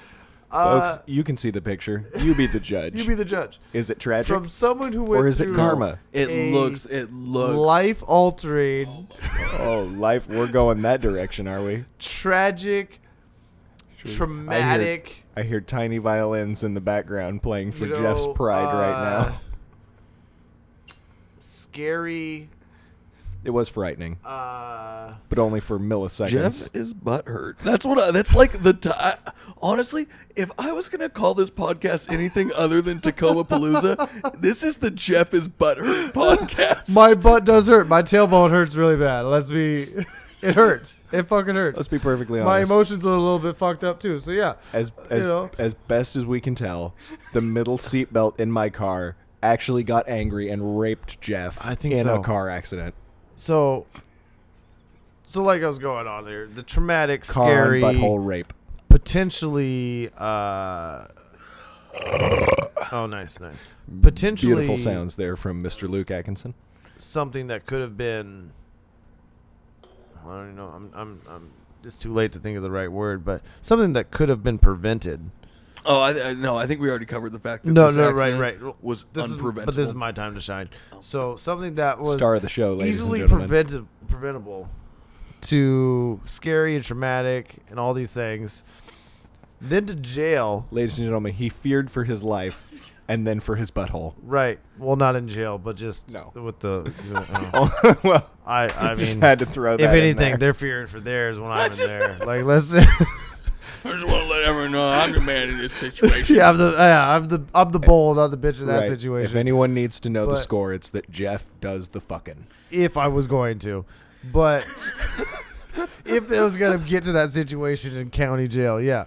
Folks, you can see the picture. You be the judge. You be the judge. Is it tragic? From someone who went or is it through karma? It looks life-altering. Oh, life. We're going that direction, are we? Tragic, traumatic. I hear tiny violins in the background playing for Jeff's pride right now. Scary. It was frightening, but only for milliseconds. Jeff is butthurt. That's what. That's like the. Honestly, if I was gonna call this podcast anything other than Tacoma Palooza, this is the Jeff is butthurt podcast. My butt does hurt. My tailbone hurts really bad. It hurts. It fucking hurts. Let's be perfectly My honest. emotions are a little bit fucked up too. So yeah, As best as we can tell, the middle seatbelt in my car actually got angry and raped Jeff in a car accident. So like I was going on there, the traumatic, Car scary, and butthole rape. Potentially. Oh, nice. Potentially Beautiful sounds there from Mr. Luke Atkinson. Something that could have been. I don't know. I'm. It's too late to think of the right word, but something that could have been prevented. Oh, I think we already covered the fact that right. was unpreventable. But this is my time to shine. So something that was star of the show, ladies easily and gentlemen. preventable to scary and traumatic and all these things, then to jail. Ladies and gentlemen, he feared for his life and then for his butthole. Right. Well, not in jail, but just with the. Well, I mean, just had to throw that. If anything, in there. they're fearing for theirs when I'm in there. Like, let's. I just want to let everyone know I'm the man in this situation. Yeah, I'm the bull, not the bitch in that situation. If anyone needs to know the score, it's that Jeff does the fucking. If I was going to, but if it was gonna get to that situation in county jail, yeah.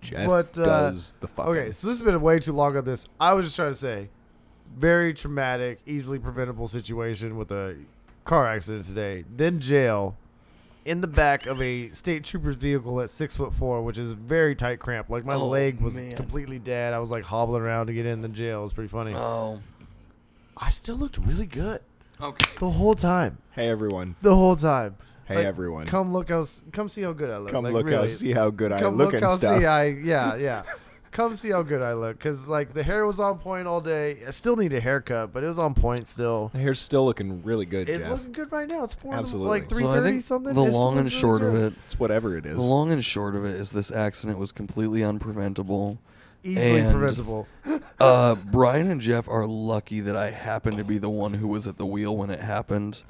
Jeff does the fucking. Okay, so this has been way too long on this. I was just trying to say, very traumatic, easily preventable situation with a car accident today. Then jail. In the back of a state trooper's vehicle at 6'4", which is very tight cramp. Like my leg was completely dead. I was like hobbling around to get in the jail. It was pretty funny. Oh, I still looked really good. Okay. The whole time. Hey everyone. The whole time. Hey everyone. Come see how good I look. Come like, look really. see how good I Come look look and how stuff. yeah. Come see how good I look, because like the hair was on point all day. I still need a haircut, but it was on point still. The hair's still looking really good, It's Jeff. looking good right now. It's 4 Absolutely. like 3:30 So I think something. the long and short of it. It's whatever it is. The long and short of it is this accident was completely unpreventable. Easily preventable. Brian and Jeff are lucky that I happened to be the one who was at the wheel when it happened,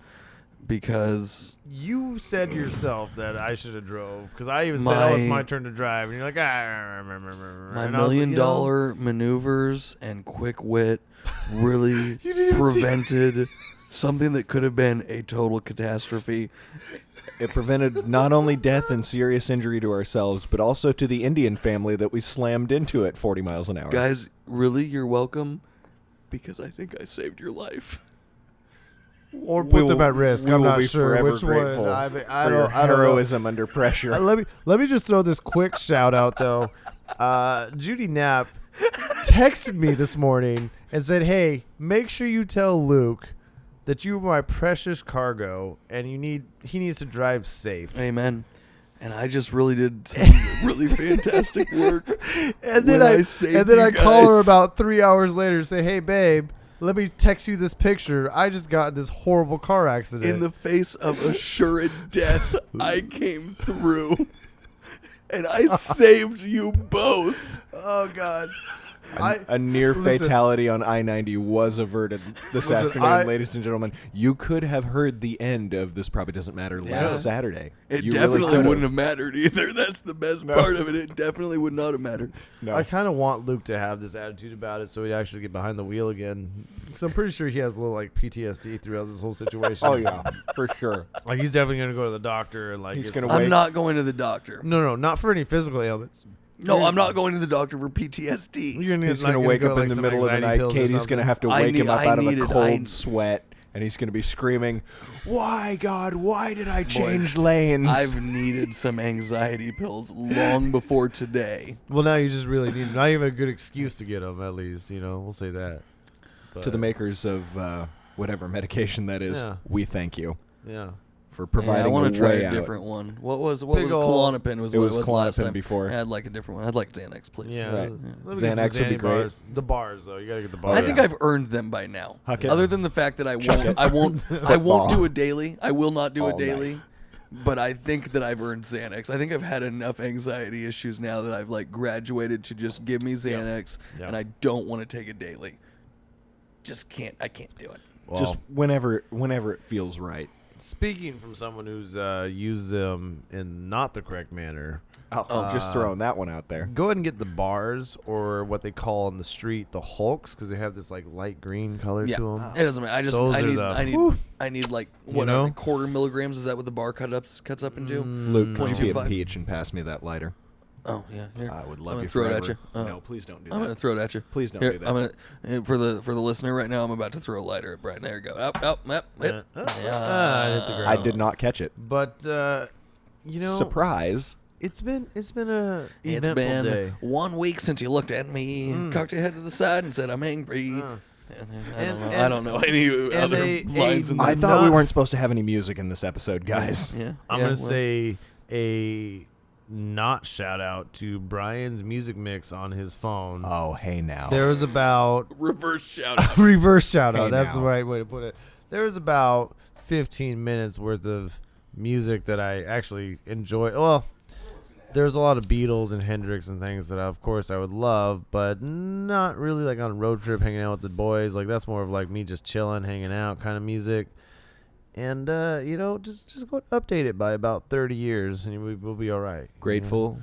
because you said yourself that I should have drove, because I even said, it's my turn to drive, and you're like, my $1 million maneuvers and quick wit really prevented something that could have been a total catastrophe. It prevented not only death and serious injury to ourselves, but also to the Indian family that we slammed into at 40 miles an hour. Guys, really, you're welcome, because I think I saved your life. Or put them at risk. I'm not sure which grateful one. I for your don't know. heroism under pressure. Let me just throw this quick shout out though. Judy Knapp texted me this morning and said, "Hey, make sure you tell Luke that you are my precious cargo, and he needs to drive safe." Amen. And I just really did some really fantastic work. And then I call her about 3 hours later and say, "Hey, babe, let me text you this picture. I just got in this horrible car accident. In the face of assured death, I came through. And I saved you both." Oh, God. A near fatality on I-90 was averted this afternoon, ladies and gentlemen. You could have heard the end of This Probably Doesn't Matter last Saturday. It You definitely really wouldn't have mattered either. That's the best part of it. It definitely would not have mattered. No. I kind of want Luke to have this attitude about it so he actually get behind the wheel again. Because I'm pretty sure he has a little like PTSD throughout this whole situation. Oh, yeah, for sure. Like he's definitely going to go to the doctor and like He's get gonna some- wait. I'm not going to the doctor. No, not for any physical ailments. No, I'm not going to the doctor for PTSD. You're He's going to wake up in the middle of the night. Katie's going to have to wake him up out of a cold sweat, and he's going to be screaming, "Why, God, why did I change lanes?" I've needed some anxiety pills long before today. Well, now you just really need not even a good excuse to get them. At least we'll say that. But, To the makers of whatever medication that is, we thank you for providing I want a to try way a out. different one. What was Big ol' Klonopin? Was It what was it was last Klonopin time. before. I'd like a different one. I'd like Xanax, please. Yeah, Right. let me get some Xanax would be Xanny great. bars. The bars though, you gotta get the bars. I think I've earned them by now. Huck it. Other than the fact that I it. won't Football. do a daily. I will not do All a daily. But I think that I've earned Xanax. I think I've had enough anxiety issues now that I've like graduated to just give me Xanax, Yep. and I don't want to take a daily. Just can't. I can't do it. Well, Just whenever it feels right. speaking from someone who's used them in not the correct manner. Just throwing that one out there. Go ahead and get the bars, or what they call on the street the Hulks, because they have this like light green color Yeah, to them. it doesn't matter. Those are I need like You what know? are they, quarter milligrams? Is that what the bar cuts up into? Luke, could you be a 0.25? peach and pass me that lighter? Oh yeah, here. I would I'm love gonna you throw forever. it at you. No, please don't do I'm that. gonna throw it at you. Please don't Here, do that. I'm gonna for the listener right now. I'm about to throw a lighter at Brian. There you go. Up. I hit the ground. I did not catch it. But Surprise. it's been a It's eventful been day. 1 week since you looked at me, cocked your head to the side, and said, "I'm angry." I don't know any other lines in I that. thought we weren't supposed to have any music in this episode, guys. Yeah, I'm yeah, gonna well, say a not shout out to Brian's music mix on his phone. Oh, hey now. There was about reverse shout out. reverse shout out. Hey That's now. the right way to put it. There was about 15 minutes worth of music that I actually enjoy. Well, there's a lot of Beatles and Hendrix and things that of course I would love, but not really like on a road trip hanging out with the boys. Like that's more of like me just chilling, hanging out kind of music. And just go update it by about 30 years, and we'll be all right. Grateful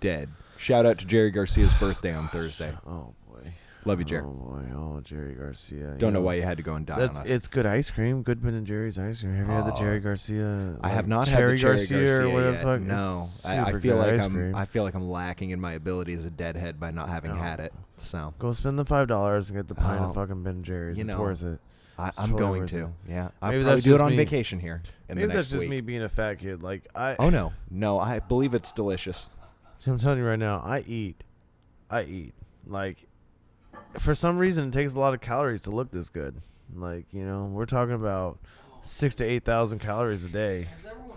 Dead. Shout out to Jerry Garcia's birthday on Thursday. Oh boy, Love you, Jerry. Oh boy, Jerry Garcia. Don't know why you had to go and die on us. It's good ice cream, good Ben and Jerry's ice cream. Have you had the Jerry Garcia? I have like, not had the Jerry Garcia or whatever yet. the fuck? No, It's I super feel good like ice cream. I feel like I'm lacking in my ability as a deadhead by not having No. had it. So Go spend the $5 and get the pint Oh, of fucking Ben and Jerry's. you It's know, worth it. I'm totally going worth to. it. Yeah, I'll Maybe probably that's do it just on me. vacation here in Maybe the that's next just week. me being a fat kid. Like I. Oh no, I believe it's delicious. See, I'm telling you right now, I eat. Like, for some reason, it takes a lot of calories to look this good. Like, we're talking about 6,000 to 8,000 calories a day.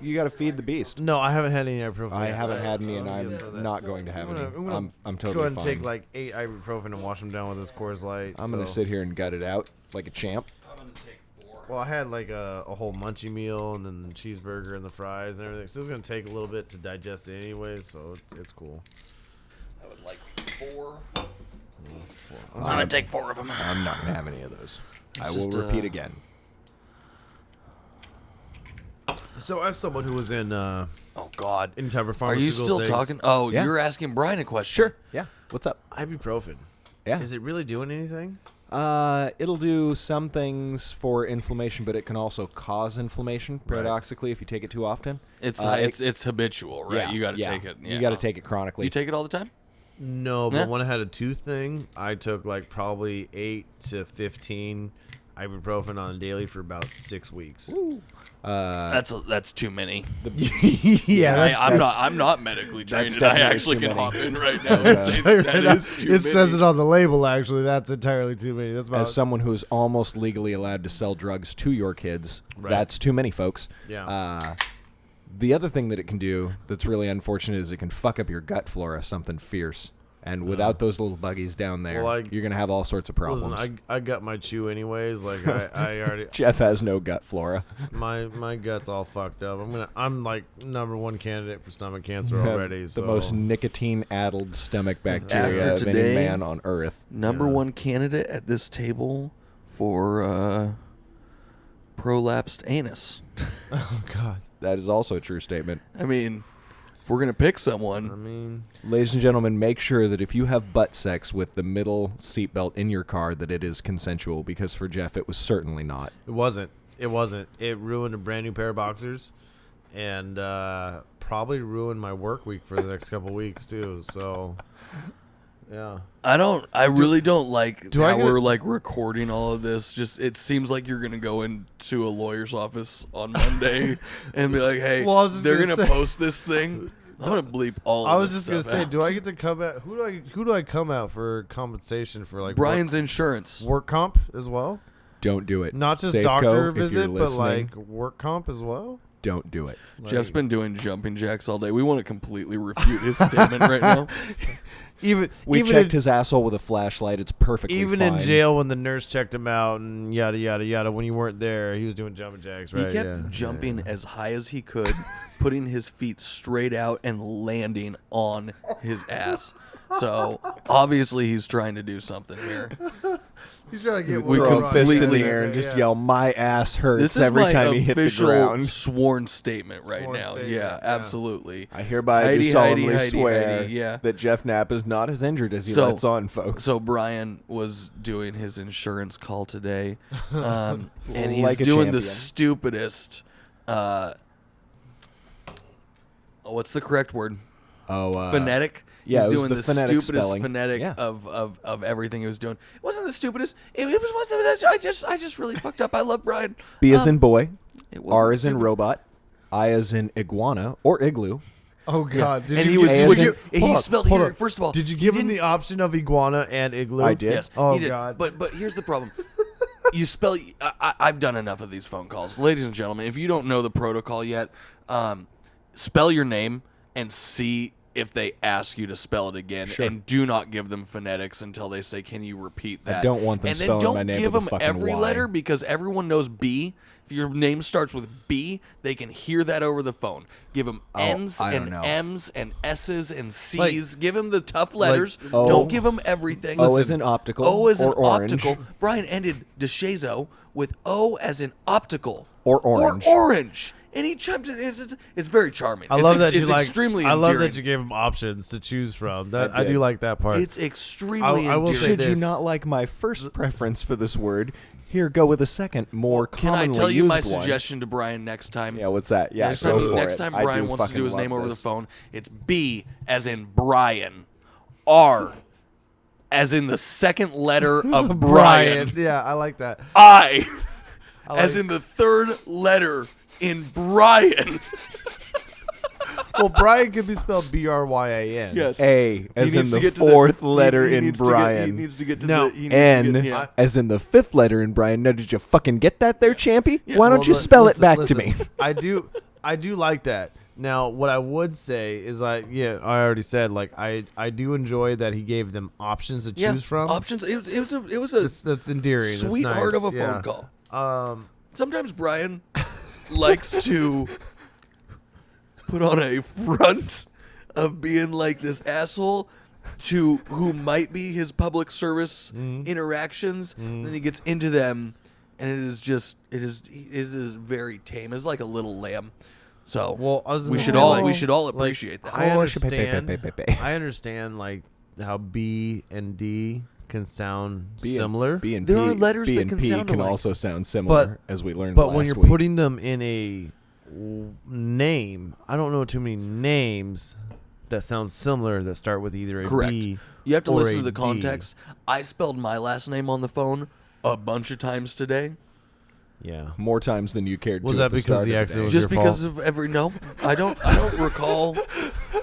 You got to feed the beast. No, I haven't had any ibuprofen. I yet. haven't had any, and Yes, so I'm that's- not going to have any. I'm gonna I'm totally go ahead and fine. take like 8 ibuprofen and wash them down with this Coors Light. I'm gonna sit here and gut it out like a champ. I'm gonna take 4. Well, I had like a whole munchie meal and then the cheeseburger and the fries and everything. So it's gonna take a little bit to digest it anyway. So it's cool. I would like 4. I'm gonna take 4 of them. I'm not gonna have any of those. It's I will just, repeat again. So as someone who was in Oh God. in type of Are pharmaceutical you still things, talking? Oh, Yeah. you're asking Brian a question. Sure. Yeah. What's up? ibuprofen. Yeah. Is it really doing anything? It'll do some things for inflammation, but it can also cause inflammation. Paradoxically, if you take it too often, It's it- it's habitual, right? yeah, You got to yeah. take it. Yeah. You got to take it chronically. You take it all the time? No, but Yeah. when I had a tooth thing, I took like probably 8 to 15 ibuprofen on a daily for about 6 weeks. That's too many. Yeah, I'm not medically trained, and I definitely actually too can many. hop in right now and say that is too many. it says it on the label. Actually, that's entirely too many. That's about As someone who's almost legally allowed to sell drugs to your kids, Right. that's too many, folks. Yeah. The other thing that it can do that's really unfortunate is it can fuck up your gut flora, something fierce. And without those little buggies down there, you're going to have all sorts of problems. Listen, I got my chew anyways. Like I already. Jeff has no gut flora. My gut's all fucked up. I'm like #1 candidate for stomach cancer You have already. the most nicotine-addled stomach bacteria After of any today, man on earth. #1 candidate at this table for prolapsed anus. Oh God. That is also a true statement. I mean, if we're gonna pick someone, I mean, Ladies and gentlemen, make sure that if you have butt sex with the middle seatbelt in your car, that it is consensual, because for Jeff, it was certainly not. it wasn't. It ruined a brand new pair of boxers, and probably ruined my work week for the next couple weeks too. So, yeah. I really don't like do I how get- we're like recording all of this. Just it seems like you're gonna go into a lawyer's office on Monday and be like, "Hey, Well, I was just they're gonna gonna say- post this thing." I'm gonna bleep all. I of was this just gonna stuff say, out. do I get to come out? Who do I come out for compensation for? Like Brian's insurance? work comp as well? Don't do it. Not just Safeco, doctor if you're visit, but listening, like work comp as well. don't do it. Jeff's been doing jumping jacks all day. We want to completely refute his statement right now. We checked his asshole with a flashlight. It's perfectly even fine. in jail when the nurse checked him out and yada yada yada. When you weren't there, he was doing jumping jacks. Right? He kept Yeah. jumping Yeah. as high as he could, putting his feet straight out and landing on his ass. So obviously he's trying to do something here. He's trying to get We Throw a fist in completely- the air and just yell, "My ass hurts" This is every my time he hit the official ground. sworn statement right Sworn now. statement, Yeah, yeah. absolutely. I hereby Heidi, do solemnly Heidi, Heidi, swear Heidi, yeah. that Jeff Knapp is not as injured as he So- lets on, folks. So Brian was doing his insurance call today, and he's Like a doing the champion. stupidest. What's the correct word? Phonetic. yeah, he's it was doing the the phonetic stupidest spelling. phonetic Yeah. of everything he was doing. It wasn't the stupidest. It was. I just really fucked up. I love Brian. B as in boy, It wasn't R as in stupid. robot, I as in iguana or igloo. Oh God! Did And you he was give- switching- did you- he hold on, spelled hold here, on. first of all, Did you he give him didn't- the option of iguana and igloo? I did. Yes. Oh he did. God! But here's the problem. You spell. I've done enough of these phone calls, ladies and gentlemen. If you don't know the protocol yet, spell your name and see if they ask you to spell it again, Sure. and do not give them phonetics until they say, "Can you repeat that?" don't want them and then spelling don't my name give with a them fucking every Y. letter, because everyone knows B. If your name starts with B, they can hear that over the phone. Give them N's I don't and know. M's and S's and C's. Like- give them the tough letters. O- Don't give them everything. O as in optical O as in or orange. optical. Brian ended DeShazo with O as in optical Or orange. Or orange. And he chimes in. It's very charming. I love it's, that it's you like. extremely I love endearing. that you gave him options to choose from. That I I do did. like that part. It's extremely I will endearing. say Should you this. not like my first preference for this word? Here, go with a second, more Can commonly I tell you my used one. suggestion to Brian next time? Yeah, what's that? Yeah, next go time, for next it. time I Brian do wants to fucking do his name love over the this. phone, it's B as in Brian, R as in the second letter of Brian, Yeah, I like that. I as like- in the third letter in Brian. Well, Brian could be spelled Bryan. Yes. A as He in needs to the get to fourth he- letter he in needs to get- Brian. he needs to get to No. the he needs to N get- yeah. as in the fifth letter in Brian. Now, did you fucking get that there, Champy? Yeah, Why don't Well, you li- spell listen- it back listen, to me? I do like that. Now, what I would say is like, yeah, I already said, like, I do enjoy that he gave them options to Yeah, choose from. options. It was a That's endearing. That's sweet nice. art of a Yeah. phone call. Um, Sometimes Brian likes to put on a front of being like this asshole to who might be his public service interactions. Then he gets into them, and it is very tame. It's like a little lamb. So well, I was we gonna should say, all like- we should all appreciate that. I Oh, understand. I understand like how B and D can sound similar. B and There P, are letters B that and can P sound can alike. also sound similar, But- as we learned but last when you're week. putting them in a name, I don't know too many names that sound similar that start with either a Correct. B You have to or listen a to the D. context. I spelled my last name on the phone a bunch of times today. Yeah. more times than you cared Was to that at the because start the of accident day. was Just your because fault? of every no, I don't recall.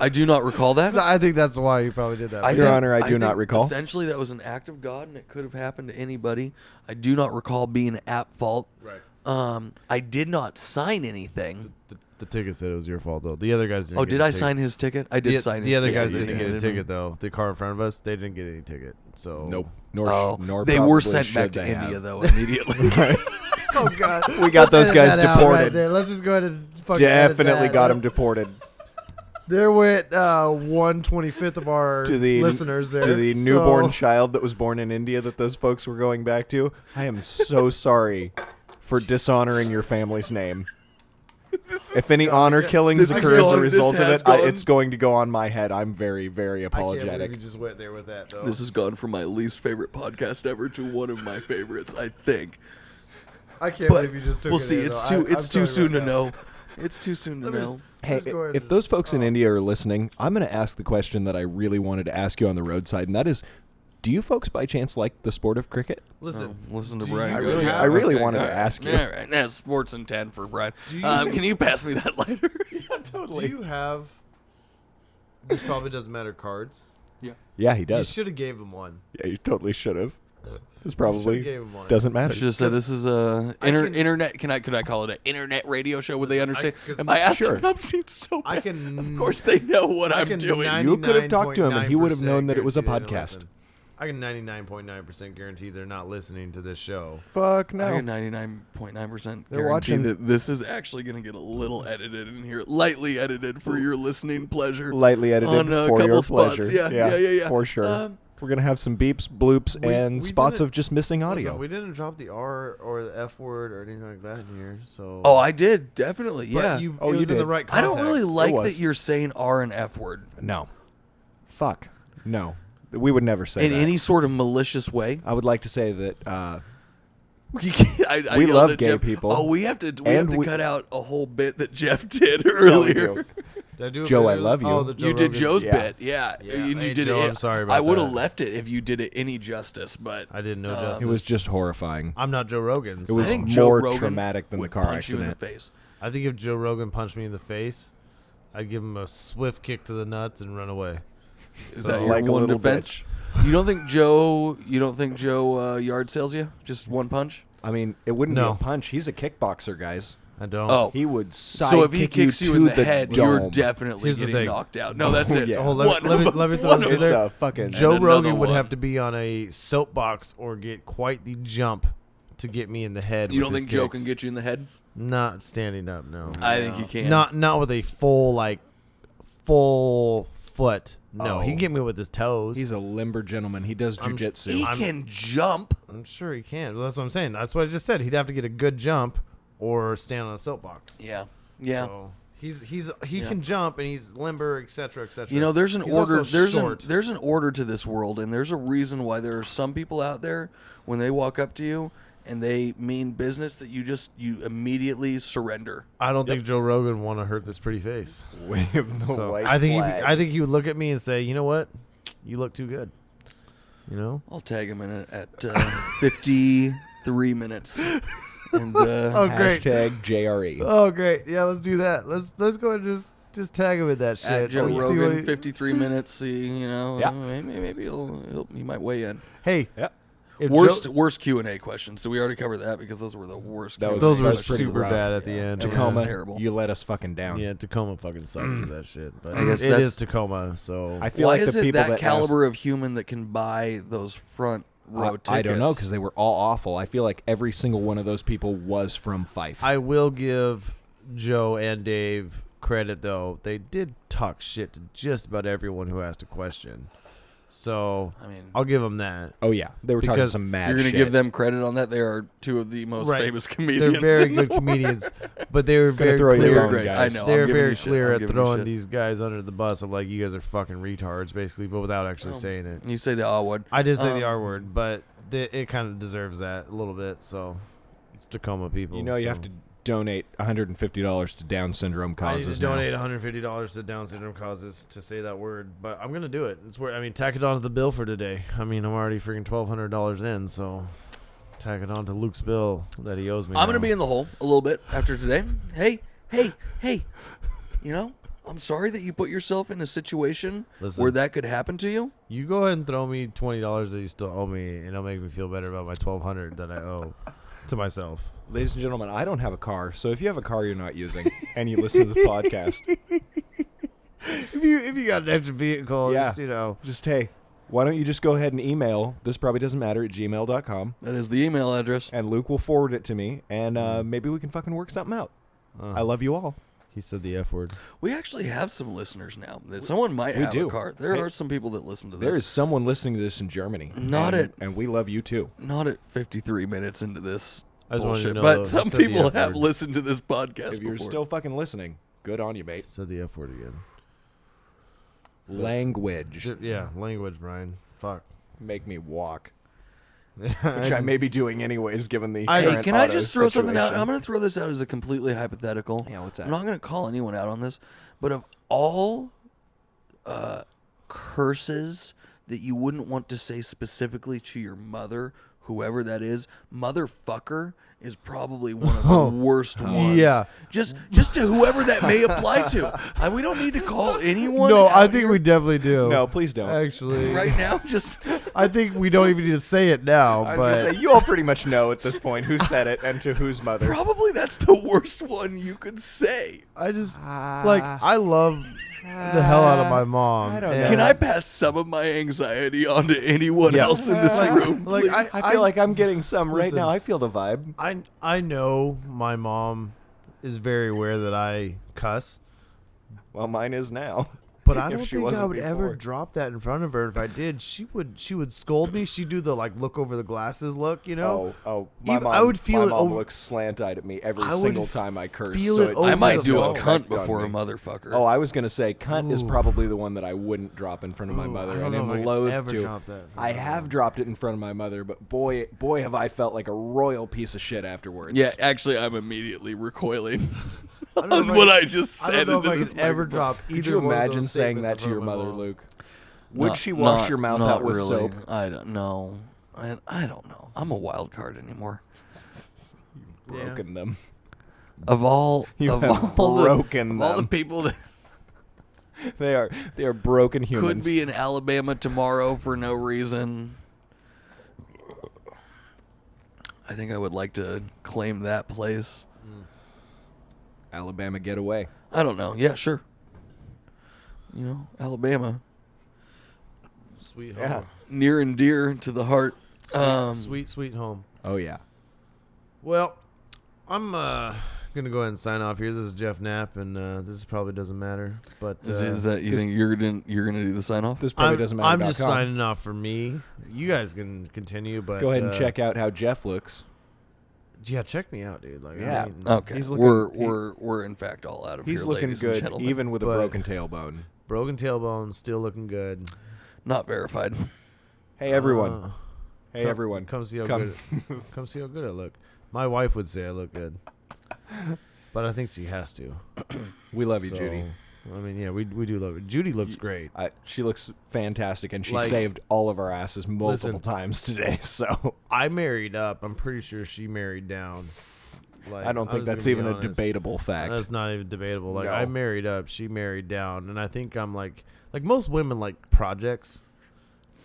I do not recall that. I think that's why you probably did that. I Your think- Honor, I do not think recall. Essentially, that was an act of God, and it could have happened to anybody. I do not recall being at fault. Right. I did not sign anything. The ticket said it was your fault though. The other guys didn't. Oh, get did a I ticket. sign his ticket? I did sign his The other ticket. guys You didn't get a it, ticket though. The car in front of us, they didn't get any ticket. So Nope. Nor Nor they were probably sent back should to they India have. though immediately. Oh God, We got those guys That out deported. right there. Let's just go ahead and fucking edit Definitely that. got them deported. There went 1/25 of our To the listeners there. To the So- newborn child that was born in India that those folks were going back to. I am so sorry for dishonoring your family's name. If any honor killings this occur as a gone- result this of has it, gone- it's going to go on my head. I'm very, very I can't believe apologetic. you just went there with that though. This has gone from my least favorite podcast ever to one of my favorites, I think. I can't But believe you just took we'll it see. there, It's though. too it's too I'm soon to telling you right know. It's too soon to Let me know. Hey, Let's go ahead if and those just- folks in India are listening, I'm going to ask the question that I really wanted to ask you on the roadside, and that is, do you folks by chance like the sport of cricket? Listen, Listen to do Brian. you go. have- I really Okay, wanted to all right. ask you. All right, now sports and 10 for Brian. Do you- Can you pass me that lighter? do you have? This probably doesn't matter. Cards. Yeah, he You does. should have gave him one. Yeah, you totally should have. This You probably gave him one. doesn't I matter. should have said this is a I can- internet. Could I call it an internet radio show? Would they understand? 'cause- Am I asking? Sure. I'm seeing so I bad. can. Of course, they know what I I'm can doing. You could have talked to him and he would have 99.9% known that it was a guarantee they don't podcast. listen. I can 99.9% guarantee they're not listening to this show. Fuck I no. can 99.9% They're guarantee watching- that this is actually going to get a little edited in here, lightly edited for your listening pleasure. Lightly edited On a for couple your spots. pleasure. Yeah. For sure. We're going to have some beeps, bloops, We- and we spots didn't- of just missing audio. Listen, we didn't drop the R or the F word or anything like that in here. So. Oh, I did definitely. But Yeah. You, Oh, it you was in the did. right I context. don't really like was. that you're saying R and F word No. Fuck. No. We would never say in that. any sort of malicious way. I would like to say that I We yelled love at gay Jeff. people. Oh, we have to And we- cut out a whole bit that Jeff did Yeah, we earlier. do. Did I do a Joe, bit I of- love you. Oh, the Joe You did Rogan- Joe's Yeah. bit, yeah. Yeah. You Hey, did Joe, it. I'm sorry about I would have that. left it if you did it any justice, but I didn't know Uh, justice. It was just horrifying. I'm not Joe Rogan. It So was I think Joe more Rogan traumatic than the would car punch you in the accident. face. I think if Joe Rogan punched me in the face, I'd give him a swift kick to the nuts and run away. Is So- that your Like a one little defense? bitch. You don't think Joe yard sales you? Just one punch? I mean, it wouldn't No. be a punch. He's a kickboxer, guys. I don't. Oh. He would side So if he kick kicks you to in the head, you're dome. definitely Here's the getting thing. knocked out. No, that's Oh, it. yeah. Oh, One let of me them- throw one this of in It's there. a fucking. Joe another Rogan would one. have to be on a soapbox or get quite the jump to get me in the head. You with don't his think Joe kicks. can get you in the head? Not standing up, no. I think he can. Not with a full foot. No, Oh. he can get me with his toes. He's a limber gentleman. He does I'm- jujitsu. He can jump. I'm sure he can. Well, that's what I'm saying. That's what I just said. He'd have to get a good jump or stand on a soapbox. Yeah. Yeah. So he Yeah. can jump and he's limber, etc., etc. You know, there's an He's order. also short. There's an order to this world, and there's a reason why there are some people out there when they walk up to you and they mean business that you immediately surrender. I don't think Joe Rogan want to hurt this pretty face. Wave the So white I think flag. I think he would look at me and say, "You know what? You look too good." You know. I'll tag him in it at 53 minutes. And Oh, great. Hashtag JRE. Oh, great. Yeah, let's do that. Let's go and just tag him with that shit. at Joe Let's see what Rogan, he- 53 minutes. See, Yeah. maybe he might weigh in. Hey, Yep. if Worst Q&A questions. So we already covered that because those were the worst. That was- Those Q&A were that was pretty super rough. bad at the Yeah. end. That was Tacoma, terrible. you let us fucking down. Yeah, Tacoma fucking sucks at that shit. But I guess it that's- is Tacoma, so I feel Why like is the it people that that caliber of human that can buy those front row tickets? I don't know because they were all awful. I feel like every single one of those people was from Fife. I will give Joe and Dave credit though. They did talk shit to just about everyone who asked a question. So I mean, I'll give them that. oh yeah, they were talking Because some mad you're going to shit. give them credit on that. They are two of the most Right. famous comedians. They're very in the good world. communians, but they were Gonna very throw you They clear. were around, great. guys. I know. They're I'm giving very you shit. clear I'm at giving you throwing shit. these guys under the bus of like, you guys are fucking retards, basically, but without actually saying it. You say the R word. I did say the Um, R word, but it kind of deserves that a little bit. So it's Tacoma people. You know, you so. have to donate $150 to Down syndrome I need causes to now. donate $150 to Down syndrome causes to say that word, but I'm gonna do it. It's where I mean, tack it on to the bill for today. I mean, I'm already freaking $1,200 in, so tack it on to Luke's bill that he owes me. I'm going to now. be in the hole a little bit after today. Hey. You know, I'm sorry that you put yourself in a situation Listen. where that could happen to you. You go ahead and throw me $20 that you still owe me, and it'll make me feel better about my $1,200 that I owe. to myself. Ladies and gentlemen, I don't have a car, so if you have a car you're not using and you listen to this podcast, If you got an extra vehicle, Yeah. just, hey, why don't you just go ahead and email thisprobably.doesn't-matter at gmail.com, That is the email address. and Luke will forward it to me, and maybe we can fucking work something out. I love you all. He said the F word. We actually have some listeners now. Someone might We have do. a car. There Hey, are some people that listen to this. There is someone listening to this in Germany. And we love you too. Not at 53 minutes into this I just wanted to bullshit, know but he some said the people F have word. listened to this podcast If you're before. still fucking listening, good on you, mate. Said the F word again. Language. Yeah, language, Brian. Fuck. Make me walk. Which I may be doing anyways, given the Hey, Hey, current can I auto just throw something out? situation. I'm going to throw this out as a completely hypothetical. Yeah, what's that? I'm not going to call anyone out on this, but of all curses that you wouldn't want to say specifically to your mother, whoever that is, motherfucker is probably one of the worst ones. Yeah. Just to whoever that may apply to. We don't need to call anyone. No, out I think here we definitely do. No, please don't. Actually. right now. Just I think we don't even need to say it now, I was gonna but say, you all pretty much know at this point who said it and to whose mother. probably that's the worst one you could say. I just, I love the hell out of my mom. I don't and- know. Can I pass some of my anxiety on to anyone Yeah. else in this room? Like, please? I feel like I'm getting some right Listen. now. I feel the vibe. I know my mom is very aware that I cuss, Well, mine is now. but I If don't she think I wasn't would ever before. drop that in front of her. If I did, she would scold me. She'd do the like look over the glasses look, you know. My Even- mom. I would feel my it mom over- looks slant-eyed at me every I would single time I curse. feel so it it over I just might has do no a effect cunt on before a me. motherfucker. Oh, I was gonna say cunt is Ooh. probably the one that I wouldn't drop in front of my Ooh, mother, I don't and know if I am could loath ever to. drop that in front I of my have mom. dropped it in front of my mother, but boy, have I felt like a royal piece of shit afterwards. yeah, actually, I'm immediately recoiling I don't know on if what I I just I said don't know into if I this could ever microphone. drop either Could you one of imagine those saying statements that to in your front of my mother, mom. Luke? Would she wash your mouth out with really. soap? I don't know. I don't know. I'm a wild card anymore. Broken them. Of all You of have all broken the, of all the them. people that They are broken humans. could be in Alabama tomorrow for no reason, I think I would like to claim that place. Alabama getaway. I don't know. Yeah, sure. You know, Alabama, Sweet Yeah. home. near and dear to the heart. Sweet home. Oh yeah. Well, I'm gonna go ahead and sign off here. This is Geoff Knapp, and this probably doesn't matter. But Is that you think you're gonna do the sign off? This probably I'm, doesn't matter. I'm just signing off for me. You guys can continue, but Go ahead and check out how Jeff looks. Yeah, check me out, dude. Like, Yeah. I mean, Okay, He's looking- we're in fact all out of He's here, looking ladies and good, gentlemen. even with a But- broken tailbone. broken tailbone, still looking good. Not verified. Hey everyone. Uh, Hey come- everyone. come see how Come. good. Come see how good I look. My wife would say I look good, but I think she has to. We love you, So, Judy. I mean, yeah, we do love her. Judy looks great. She looks fantastic, and she Like- saved all of our asses multiple Listen. times today. So I married up. I'm pretty sure she married down. Like, I don't think was that's gonna be even a honest. debatable fact. That's not even debatable. Like No. I married up, she married down, and I think I'm like most women like projects,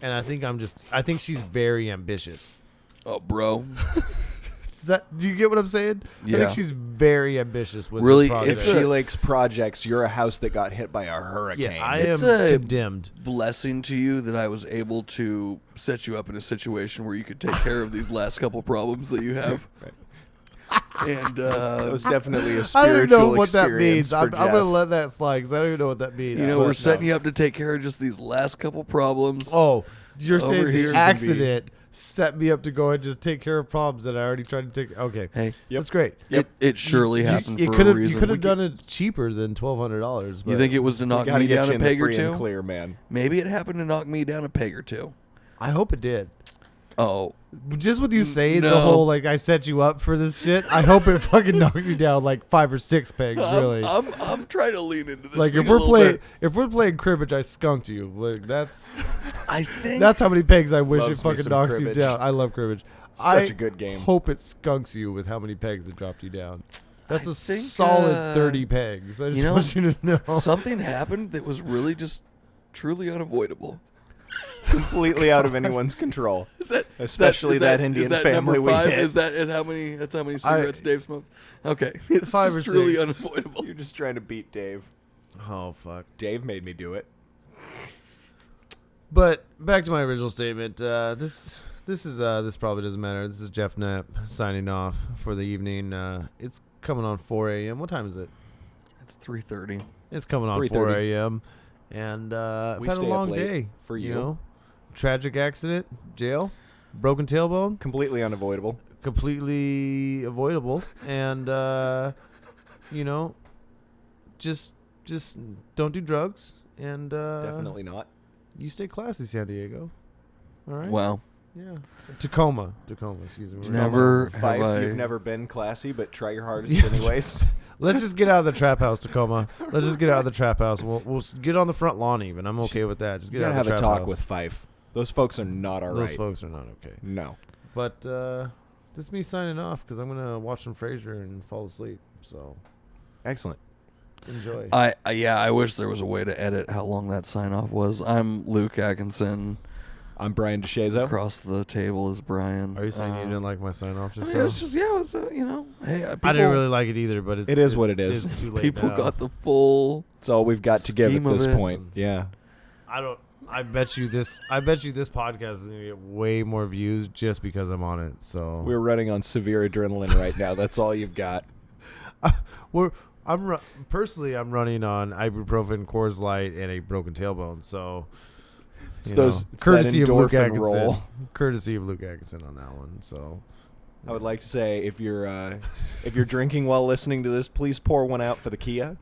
and I think she's very ambitious. Oh, bro. Do you get what I'm saying? I Yeah. think she's very ambitious with Really, her If projects. She Lakes projects, you're a house that got hit by a hurricane. Yeah, I It's am a- condemned. Blessing to you that I was able to set you up in a situation where you could take care of these last couple problems that you have. And That was definitely a I don't spiritual even know what that experience means. for I'm Jeff. gonna let that slide because I don't even know what that means. you know, but we're no. setting you up to take care of just these last couple problems. Oh, you're Over saying here the can accident set me up to go and just take care of problems that I already tried to take. Okay, Hey, that's great. it surely happened for a could've- reason. You could have done it cheaper than $1,200. You think it was to We knock gotta me get down you a in the peg or free and two? clear, man. Maybe it happened to knock me down a peg or two. I hope it did. Oh, Just with you saying the No. whole like I set you up for this shit, I hope it fucking knocks you down like 5 or 6 pegs. Really, I'm trying to lean into this. like thing if a we're little playing bit. cribbage, I skunked you. Like that's I think that's how many pegs I wish Loves it me fucking some knocks cribbage. you down. I love cribbage. Such a good game. Hope it skunks you with how many pegs it dropped you down. That's I a think, solid 30 pegs. I just you know, want you to know. something happened that was really just truly unavoidable. Completely out of anyone's control. Especially that Indian family we five? hit. That's how many cigarettes Dave smoked? Okay. It's 5 or just truly 6. unavoidable. You're just trying to beat Dave. Oh fuck. Dave made me do it. But back to my original statement. This probably doesn't matter. This is Geoff Knapp signing off for the evening. It's coming on 4 a.m. What time is it? It's 3:30. It's coming on 4 a.m. And I've We had a stay up long late day. for you. Know? Tragic accident, jail, broken tailbone, Completely unavoidable. completely avoidable, and just don't do drugs, and Definitely not. you stay classy, San Diego. All right. Wow. Yeah. Tacoma. Excuse me. Never Five, have I. you've never been classy, but try your hardest anyways. Let's just get out of the trap house, Tacoma. Let's just get out of the trap house. We'll get on the front lawn even. I'm okay with that. Just You get gotta out of have the a trap talk house. with Fife. Those folks are not all right. Those folks are not okay. No. But this is me signing off because I'm gonna watch some Frasier and fall asleep. So Excellent. enjoy. I wish there was a way to edit how long that sign off was. I'm Luke Atkinson. I'm Brian DeShazo. Across the table is Brian. Are you saying you didn't like my sign off? I Just mean, it was just hey, people, I didn't really like it either, but It is what it is. It's too late people now. got the full. It's all we've got to give at Scheme of this it. point. Yeah. I bet you this podcast is gonna get way more views just because I'm on it. So We're running on severe adrenaline right now. That's all you've got. I'm running on ibuprofen, Coors Light, and a broken tailbone. So It's courtesy that of Luke endorphin Atkinson. roll. Courtesy of Luke Atkinson on that one. So I would like to say if you're drinking while listening to this, please pour one out for the Kia.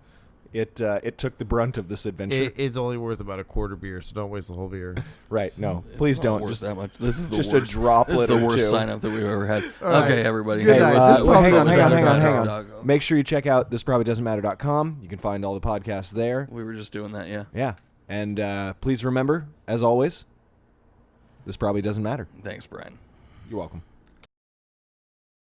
It took the brunt of this adventure. it's only worth about a quarter beer, so don't waste the whole beer. Right? No, It's please not don't. worth Just that much. This is the just worst. a droplet This is the or worst two. sign up that we've ever had. All Okay, right. everybody. Good Hey, night. This hang on. Dog. Make sure you check out thisprobablydoesn'tmatter.com. You can find all the podcasts there. We were just doing that, yeah. Yeah. And please remember, as always, this probably doesn't matter. Thanks, Brian. You're welcome.